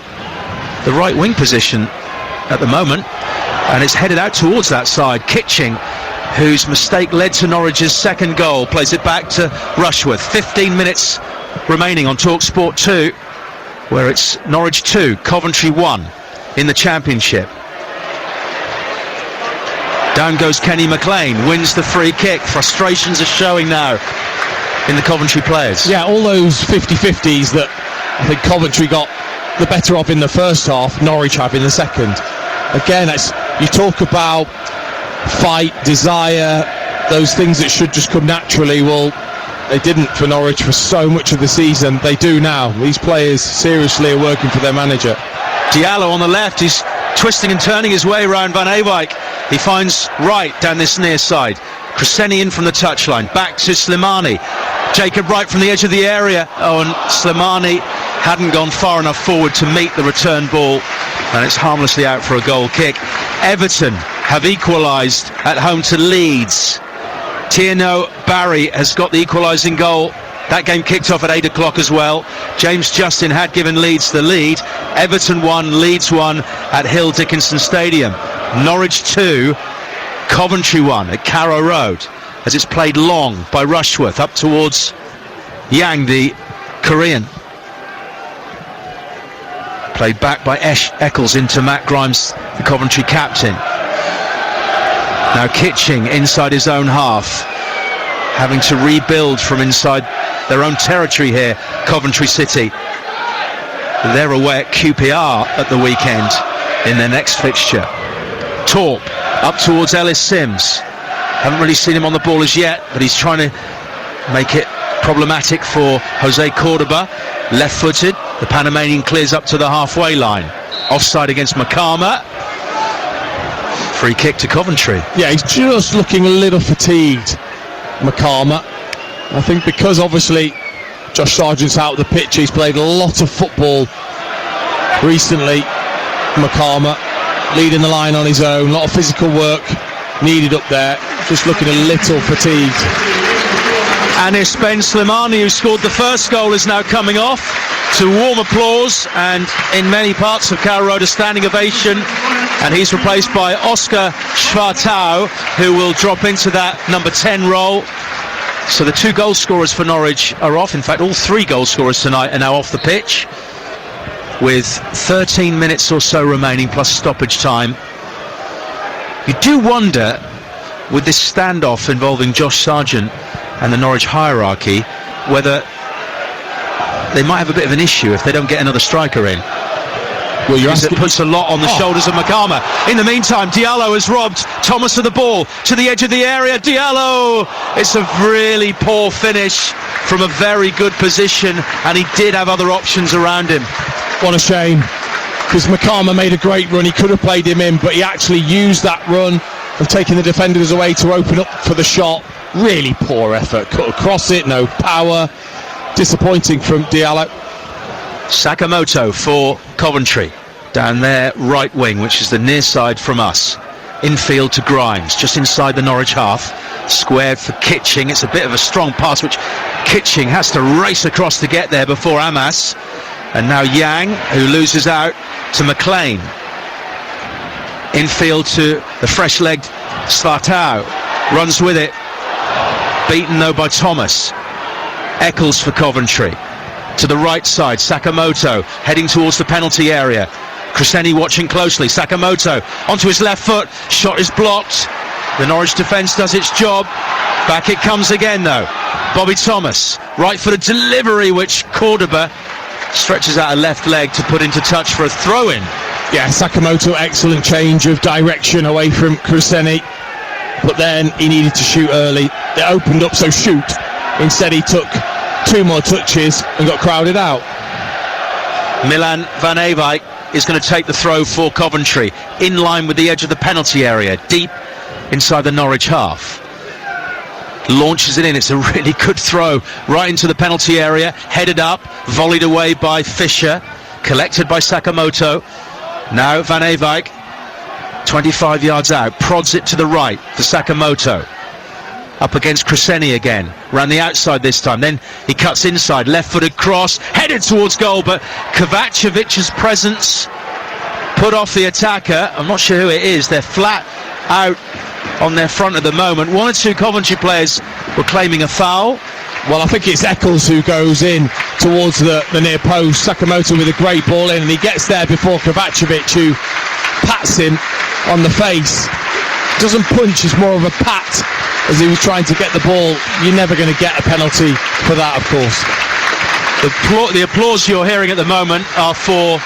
right wing position at the moment, and it's headed out towards that side. Kitching, whose mistake led to Norwich's second goal, plays it back to Rushworth. 15 minutes remaining on TalkSport 2, where it's Norwich 2, Coventry 1 in the Championship. Down goes Kenny McLean, wins the free kick. Frustrations are showing now in the Coventry players. Yeah, all those 50-50s that I think Coventry got the better of in the first half, Norwich have in the second. Again, you talk about fight, desire, those things that should just come naturally. Well, they didn't for Norwich for so much of the season. They do now. These players seriously are working for their manager. Diallo on the left, he's twisting and turning his way around Van Eerbeek. He finds Wright down this near side. Kraseni in from the touchline, back to Slimani. Jacob Wright from the edge of the area. Oh, and Slimani hadn't gone far enough forward to meet the return ball, and it's harmlessly out for a goal kick. Everton have equalised at home to Leeds. Tierno Barry has got the equalising goal That game kicked off at 8 o'clock as well. James Justin had given Leeds the lead. Everton 1, Leeds 1 at Hill Dickinson Stadium. Norwich 2, Coventry 1 at Carrow Road, as it's played long by Rushworth up towards Yang, the Korean. Played back by Eccles into Matt Grimes, the Coventry captain. Now Kitching inside his own half, having to rebuild from inside their own territory here, Coventry City. They're away at QPR at the weekend in their next fixture. Torp up towards Ellis Sims. Haven't really seen him on the ball as yet, but he's trying to make it problematic for Jose Cordoba. Left-footed, the Panamanian clears up to the halfway line. Offside against Makama. Free kick to Coventry. Yeah, he's just looking a little fatigued, Makama. I think because obviously Josh Sargent's out of the pitch, he's played a lot of football recently. Makama leading the line on his own, a lot of physical work needed up there, just looking a little fatigued. Anis Ben Slimani, who scored the first goal, is now coming off to warm applause, and in many parts of Carrow Road a standing ovation, and he's replaced by Oscar Schwartau, who will drop into that number 10 role. So the two goal scorers for Norwich are off. In fact, all three goal scorers tonight are now off the pitch, with 13 minutes or so remaining plus stoppage time. You do wonder, with this standoff involving Josh Sargent and the Norwich hierarchy, whether they might have a bit of an issue if they don't get another striker in. Well, it puts a lot on the shoulders of Makama. In the meantime, Diallo has robbed Thomas of the ball to the edge of the area. Diallo! It's a really poor finish from a very good position, and he did have other options around him. What a shame, because Makama made a great run. He could have played him in, but he actually used that run of taking the defenders away to open up for the shot. Really poor effort. Cut across it, no power. Disappointing from Diallo. Sakamoto for Coventry, down their right wing, which is the near side from us. Infield to Grimes, just inside the Norwich half. Squared for Kitching. It's a bit of a strong pass, which Kitching has to race across to get there before Amas. And now Yang, who loses out to McLean. Infield to the fresh-legged Svartau. Runs with it. Beaten though by Thomas. Eccles for Coventry. To the right side, Sakamoto heading towards the penalty area. Cresceni watching closely. Sakamoto onto his left foot. Shot is blocked. The Norwich defence does its job. Back it comes again though. Bobby Thomas, right footed delivery, which Cordoba stretches out a left leg to put into touch for a throw-in. Yeah, Sakamoto, excellent change of direction away from Cresceni, but then he needed to shoot early. It opened up, so shoot. Instead he took two more touches and got crowded out. Milan van Ewijk is going to take the throw for Coventry, in line with the edge of the penalty area, deep inside the Norwich half. Launches it in. It's a really good throw right into the penalty area, headed up, volleyed away by Fisher, collected by Sakamoto. Now Van Ewijk, 25 yards out, prods it to the right for Sakamoto. Up against Cresceni again, round the outside this time. Then he cuts inside, left-footed cross, headed towards goal, but Kovacevic's presence put off the attacker. I'm not sure who it is. They're flat out on their front at the moment. One or two Coventry players were claiming a foul. Well, I think it's Eccles who goes in towards the near post. Sakamoto with a great ball in, and he gets there before Kovacevic, who pats him on the face. Doesn't punch, it's more of a pat as he was trying to get the ball. You're never going to get a penalty for that, of course. The applause you're hearing at the moment are for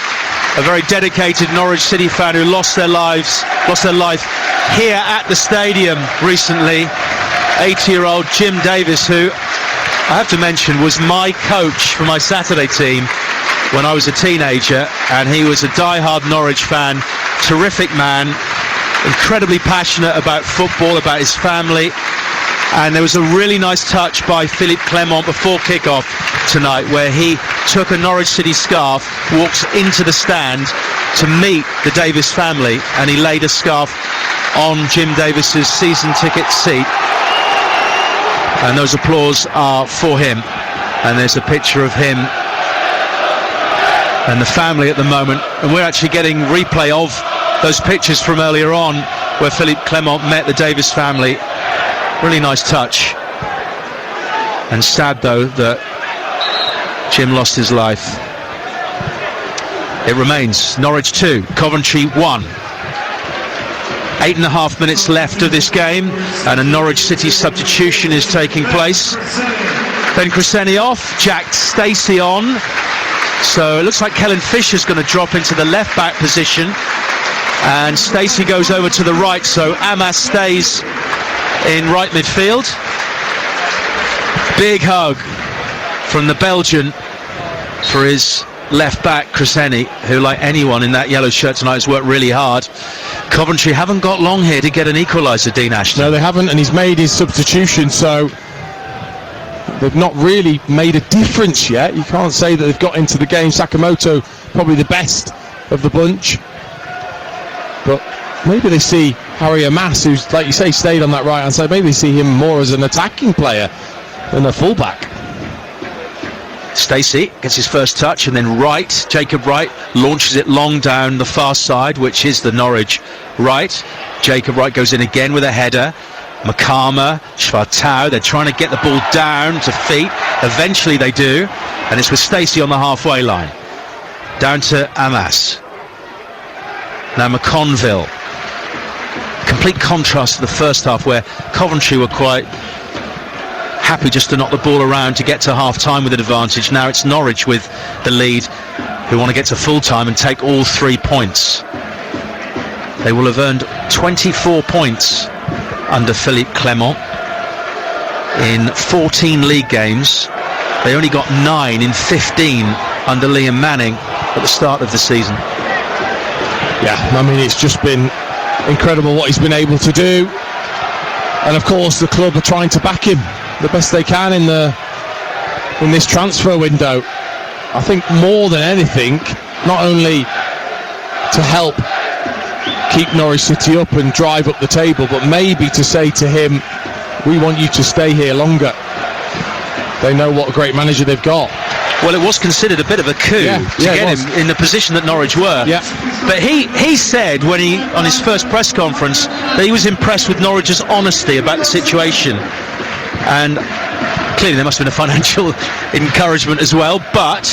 a very dedicated Norwich City fan who lost their life here at the stadium recently. 80-year-old Jim Davis, who I have to mention was my coach for my Saturday team when I was a teenager, and he was a die-hard Norwich fan, terrific man, incredibly passionate about football, about his family. And there was a really nice touch by Philippe Clement before kick-off tonight, where he took a Norwich City scarf, walks into the stand to meet the Davis family, and he laid a scarf on Jim Davis's season ticket seat. And those applause are for him. And there's a picture of him and the family at the moment, and we're actually getting replay of those pictures from earlier on where Philippe Clement met the Davis family. Really nice touch, and sad though that Jim lost his life. It remains Norwich 2, Coventry 1. 8.5 minutes left of this game, and a Norwich City substitution is taking place. Ben Crescenny off, Jack Stacey on. So it looks like Kellen Fisher's going to drop into the left back position, and Stacey goes over to the right, so Amas stays in right midfield. Big hug from the Belgian for his left back Crescenny, who, like anyone in that yellow shirt tonight, has worked really hard. Coventry haven't got long here to get an equaliser, Dean Ashton. No, they haven't, and he's made his substitution, so they've not really made a difference yet. You can't say that they've got into the game. Sakamoto probably the best of the bunch, but maybe they see Harry Amas, who's, like you say, stayed on that right hand side. Maybe they see him more as an attacking player than a fullback. Stacey gets his first touch, and then Wright, Jacob Wright, launches it long down the far side, which is the Norwich right. Jacob Wright goes in again with a header. Makama, Schwartau, they're trying to get the ball down to feet. Eventually they do, and it's with Stacey on the halfway line. Down to Amas. Now McConville. Complete contrast to the first half, where Coventry were quite happy just to knock the ball around to get to half-time with an advantage. Now it's Norwich with the lead, who want to get to full-time and take all 3 points. They will have earned 24 points under Philippe Clement in 14 league games. They only got 9 in 15 under Liam Manning at the start of the season. Yeah, I mean, it's just been incredible what he's been able to do, and of course the club are trying to back him the best they can in this transfer window. I think more than anything, not only to help keep Norwich City up and drive up the table, but maybe to say to him, we want you to stay here longer. They know what a great manager they've got. Well, it was considered a bit of a coup to get him in the position that Norwich were. Yeah. But he said when on his first press conference that he was impressed with Norwich's honesty about the situation. And clearly there must have been a financial encouragement as well, but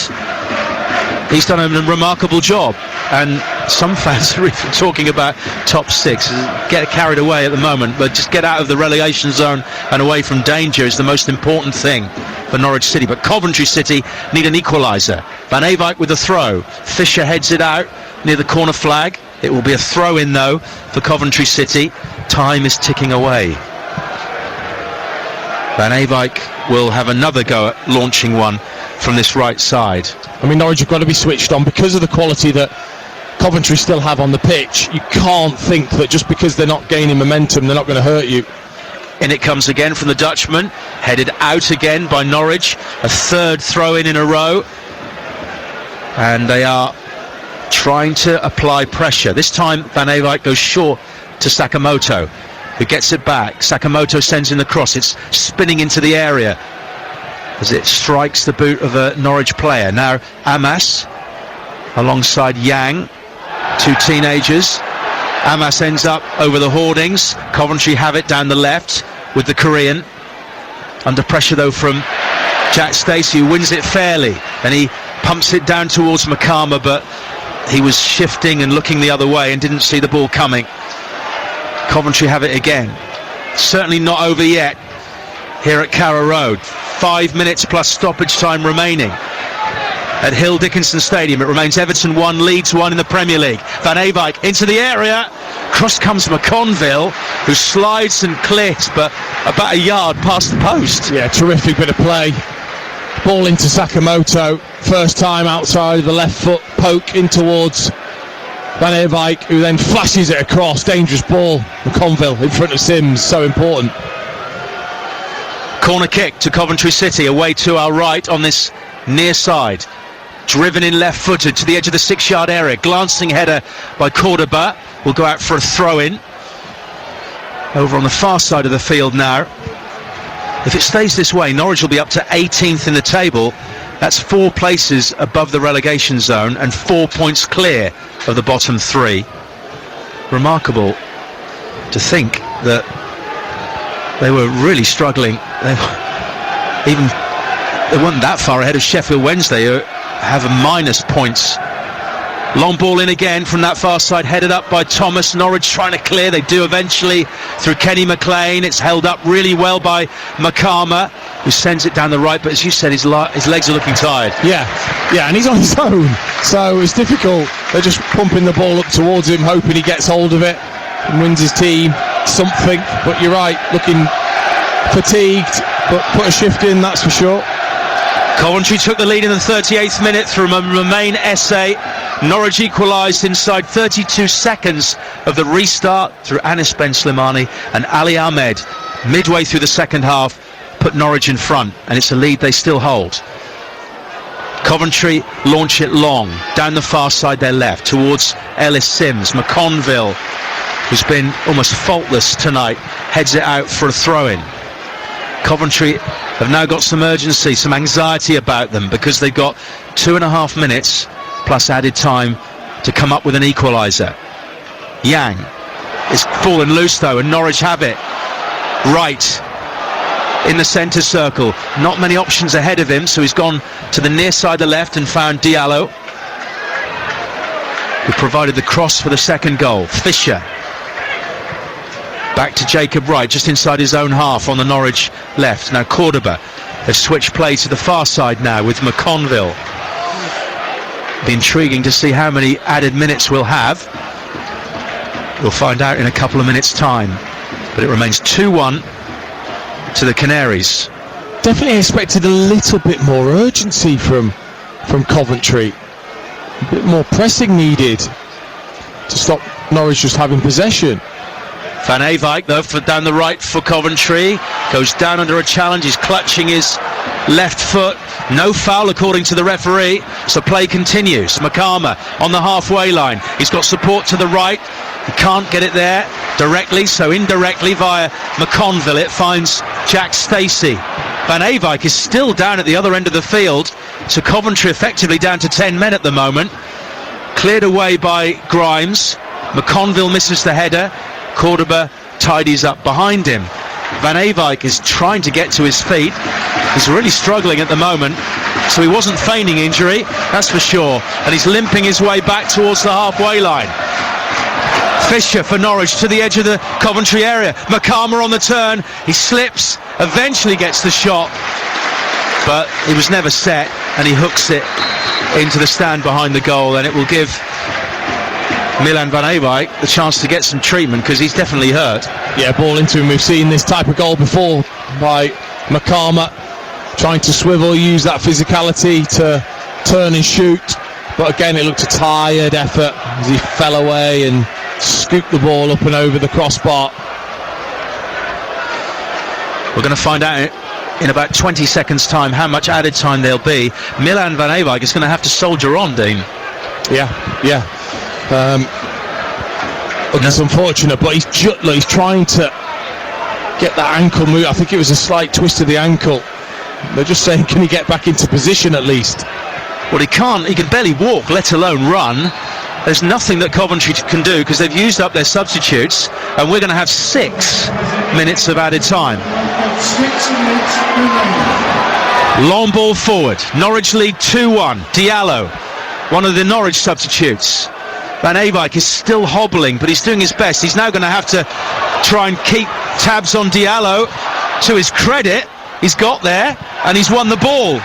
he's done a remarkable job. And some fans are even talking about top 6. Get carried away at the moment, but just get out of the relegation zone and away from danger is the most important thing for Norwich City. But Coventry City need an equaliser. Van Ewijk with a throw. Fisher heads it out near the corner flag. It will be a throw in though for Coventry City. Time is ticking away. Van Ewijk will have another go at launching one from this right side. I mean, Norwich have got to be switched on because of the quality that Coventry still have on the pitch. You can't think that just because they're not gaining momentum, they're not going to hurt you. In it comes again from the Dutchman, headed out again by Norwich. A third throw-in in a row. And they are trying to apply pressure. This time Van Ewijk goes short to Sakamoto, who gets it back. Sakamoto sends in the cross. It's spinning into the area as it strikes the boot of a Norwich player. Now Amas alongside Yang, 2 teenagers. Amas ends up over the hoardings. Coventry have it down the left with the Korean. Under pressure though from Jack Stacey, who wins it fairly, and he pumps it down towards Makama, but he was shifting and looking the other way and didn't see the ball coming. Coventry have it again. Certainly not over yet here at Carrow Road. 5 minutes plus stoppage time remaining at Hill Dickinson Stadium. It remains Everton 1, Leeds 1 in the Premier League. Van Ewijk into the area. Cross comes McConville, who slides and clears, but about a yard past the post. Yeah, terrific bit of play. Ball into Sakamoto. First time outside of the left foot, poke in towards Van Ewijk, who then flashes it across. Dangerous ball. McConville in front of Sims, so important. Corner kick to Coventry City, away to our right on this near side. Driven in left-footed to the edge of the 6-yard area. Glancing header by Cordoba. Will go out for a throw-in. Over on the far side of the field now. If it stays this way, Norwich will be up to 18th in the table. That's 4 places above the relegation zone and 4 points clear of the bottom 3. Remarkable to think that they were really struggling. They weren't that far ahead of Sheffield Wednesday, who have a minus points. Long ball in again from that far side, headed up by Thomas. Norwich trying to clear. They do eventually through Kenny McLean. It's held up really well by Makama, who sends it down the right. But as you said, his legs are looking tired. Yeah, and he's on his own, so it's difficult. They're just pumping the ball up towards him, hoping he gets hold of it and wins his team something. But you're right, looking fatigued, but put a shift in, that's for sure. Coventry took the lead in the 38th minute through a Romain essay. Norwich equalised inside 32 seconds of the restart through Anis Ben Slimani, and Ali Ahmed midway through the second half put Norwich in front, and it's a lead they still hold. Coventry launch it long down the far side, their left towards Ellis Sims. McConville, who's been almost faultless tonight, heads it out for a throw-in. Coventry have now got some urgency, some anxiety about them, because they've got 2.5 minutes plus added time to come up with an equaliser. Yang is fallen loose though, and Norwich have it. Right in the centre circle, not many options ahead of him, so he's gone to the near side of the left and found Diallo, who provided the cross for the second goal. Fisher back to Jacob Wright, just inside his own half on the Norwich left. Now Cordoba has switched play to the far side now with McConville. Be intriguing to see how many added minutes we'll have. We'll find out in a couple of minutes' time. But it remains 2-1 to the Canaries. Definitely expected a little bit more urgency from Coventry. A bit more pressing needed to stop Norwich just having possession. Van Eyck though, down the right for Coventry, goes down under a challenge. He's clutching his left foot. No foul according to the referee, so play continues. Makama on the halfway line. He's got support to the right. He can't get it there directly, so indirectly via McConville it finds Jack Stacey. Van Eyck is still down at the other end of the field, so Coventry effectively down to 10 men at the moment. Cleared away by Grimes. McConville misses the header. Cordoba tidies up behind him. Van Eyck is trying to get to his feet. He's really struggling at the moment, so he wasn't feigning injury, that's for sure, and he's limping his way back towards the halfway line. Fisher for Norwich to the edge of the Coventry area. Makama on the turn, he slips, eventually gets the shot, but he was never set, and he hooks it into the stand behind the goal, and it will give Milan Van Eyck the chance to get some treatment, because he's definitely hurt. Yeah, ball into him. We've seen this type of goal before by Makama, trying to swivel, use that physicality to turn and shoot, but again it looked a tired effort as he fell away and scooped the ball up and over the crossbar. We're going to find out in about 20 seconds time how much added time there'll be. Milan Van Eyck is going to have to soldier on, Dean. Yeah. It's unfortunate, but he's trying to get that ankle move. I think it was a slight twist of the ankle. They're just saying, can he get back into position at least? Well, he can't. He can barely walk, let alone run. There's nothing that Coventry can do, because they've used up their substitutes, and we're going to have 6 minutes of added time. Long ball forward. Norwich lead 2-1. Diallo, one of the Norwich substitutes. Van Eyck is still hobbling, but he's doing his best. He's now going to have to try and keep tabs on Diallo. To his credit, he's got there and he's won the ball.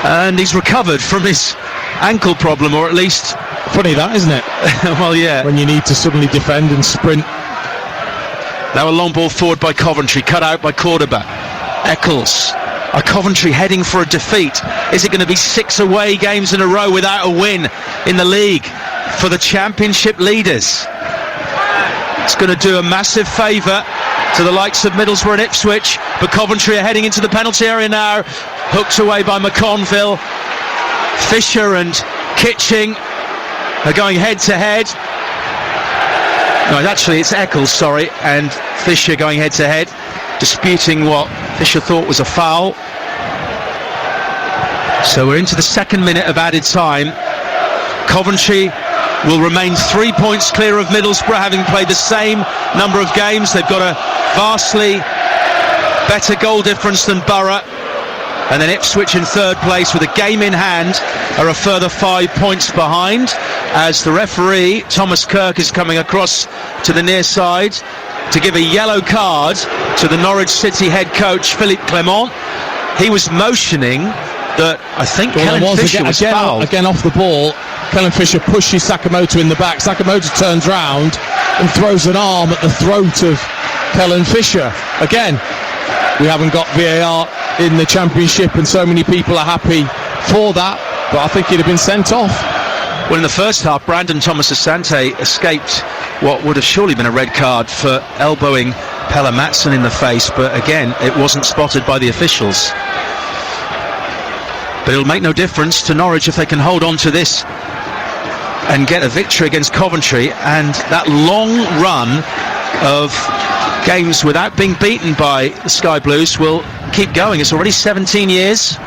And he's recovered from his ankle problem, or at least... Funny that, isn't it? Well, yeah. When you need to suddenly defend and sprint. Now a long ball forward by Coventry, cut out by Cordoba. Eccles. Are Coventry heading for a defeat? Is it going to be 6 away games in a row without a win in the league for the championship leaders? It's going to do a massive favour to the likes of Middlesbrough and Ipswich, but Coventry are heading into the penalty area now. Hooked away by McConville. Fisher and Kitching are going head to head. No, actually it's Eccles, sorry, and Fisher going head to head. disputing what Fisher thought was a foul. So we're into the second minute of added time. Coventry will remain 3 points clear of Middlesbrough, having played the same number of games. They've got a vastly better goal difference than Borough. And then Ipswich in third place with a game in hand are a further 5 points behind, as the referee Thomas Kirk is coming across to the near side to give a yellow card to the Norwich City head coach Philippe Clement. He was motioning that I think Kellen Fisher was fouled. Again off the ball, Kellen Fisher pushes Sakamoto in the back. Sakamoto turns round and throws an arm at the throat of Kellen Fisher. Again, we haven't got VAR in the Championship, and so many people are happy for that, but I think he'd have been sent off. Well, in the first half, Brandon Thomas Asante escaped what would have surely been a red card for elbowing Pelle Matson in the face, but again, it wasn't spotted by the officials. But it'll make no difference to Norwich if they can hold on to this and get a victory against Coventry, and that long run of games without being beaten by the Sky Blues will keep going. It's already 17 years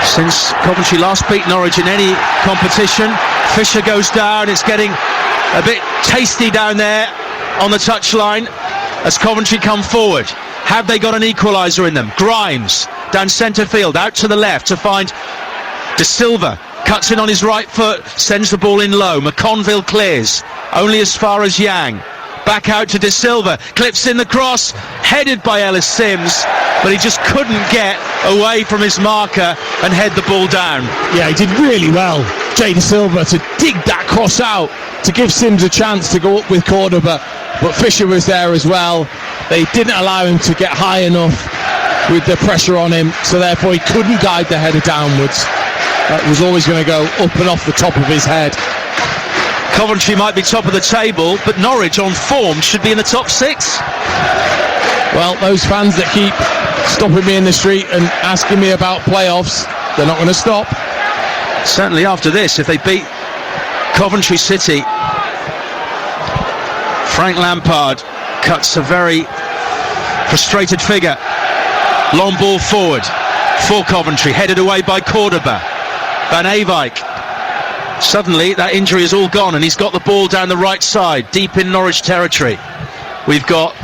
since Coventry last beat Norwich in any competition. Fisher goes down. It's getting a bit tasty down there on the touchline as Coventry come forward. Have they got an equaliser in them? Grimes down centre field, out to the left to find De Silva. Cuts in on his right foot, sends the ball in low. McConville clears, only as far as Yang. Back out to De Silva, clips in the cross, headed by Ellis Sims, but he just couldn't get away from his marker and head the ball down. Yeah, he did really well, Jay De Silva, to dig that cross out, to give Sims a chance to go up with Cordoba, but Fisher was there as well. They didn't allow him to get high enough with the pressure on him, so therefore he couldn't guide the header downwards. That was always going to go up and off the top of his head. Coventry might be top of the table, but Norwich on form should be in the top 6. Well, those fans that keep stopping me in the street and asking me about playoffs, they're not going to stop. Certainly after this, if they beat Coventry City. Frank Lampard cuts a very frustrated figure. Long ball forward for Coventry, headed away by Cordoba. Van Eyck. Suddenly that injury is all gone and he's got the ball down the right side, deep in Norwich territory. We've got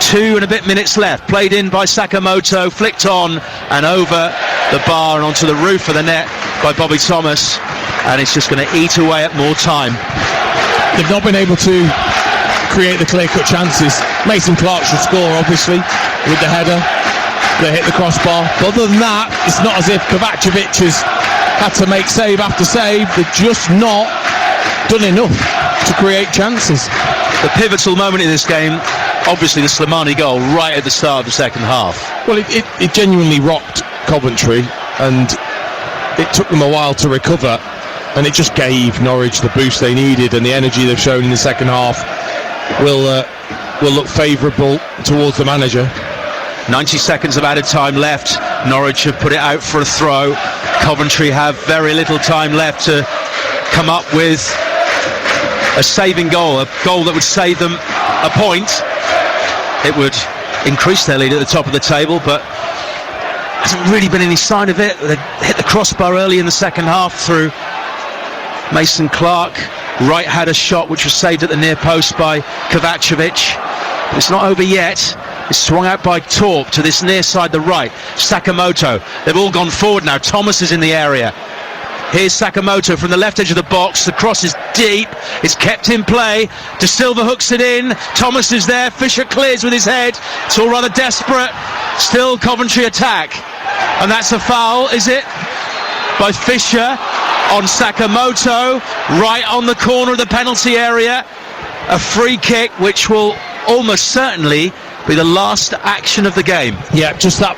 2 and a bit minutes left. Played in by Sakamoto, flicked on and over the bar and onto the roof of the net by Bobby Thomas, and it's just going to eat away at more time. They've not been able to create the clear-cut chances. Mason Clark should score, obviously, with the header. They hit the crossbar. But other than that, it's not as if Kovacevic has had to make save after save. They've just not done enough to create chances. The pivotal moment in this game, obviously the Slimani goal right at the start of the second half. Well, it genuinely rocked Coventry, and it took them a while to recover, and it just gave Norwich the boost they needed, and the energy they've shown in the second half will look favourable towards the manager. 90 seconds of added time left. Norwich have put it out for a throw. Coventry have very little time left to come up with a saving goal, a goal that would save them a point. It would increase their lead at the top of the table, but hasn't really been any sign of it. They hit the crossbar early in the second half through Mason Clark. Wright had a shot which was saved at the near post by Kovacevic. But it's not over yet. It's swung out by Torp to this near side, the right. Sakamoto. They've all gone forward now. Thomas is in the area. Here's Sakamoto from the left edge of the box. The cross is deep. It's kept in play. De Silva hooks it in. Thomas is there. Fisher clears with his head. It's all rather desperate. Still Coventry attack. And that's a foul, is it? By Fisher on Sakamoto. Right on the corner of the penalty area. A free kick which will almost certainly be the last action of the game. Yeah, just that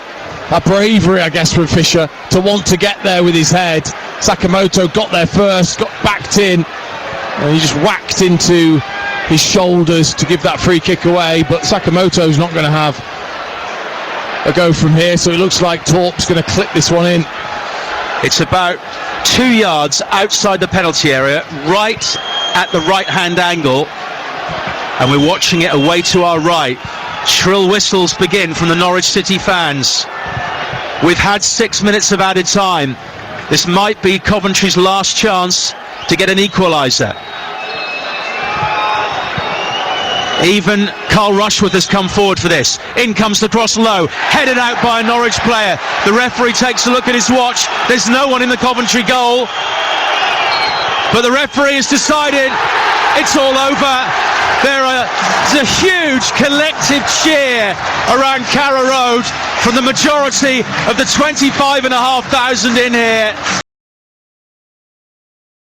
bravery, I guess, from Fisher to want to get there with his head. Sakamoto got there first, got backed in, and he just whacked into his shoulders to give that free kick away. But Sakamoto's not going to have a go from here, so it looks like Torp's going to clip this one in. It's about 2 yards outside the penalty area, right at the right-hand angle. and we're watching it away to our right. Shrill whistles begin from the Norwich City fans. We've had 6 minutes of added time. This might be Coventry's last chance to get an equaliser. Even Carl Rushworth has come forward for this. In comes the cross low, headed out by a Norwich player. The referee takes a look at his watch. There's no one in the Coventry goal. But the referee has decided it's all over. There's a huge collective cheer around Carrow Road from the majority of the 25,500 in here.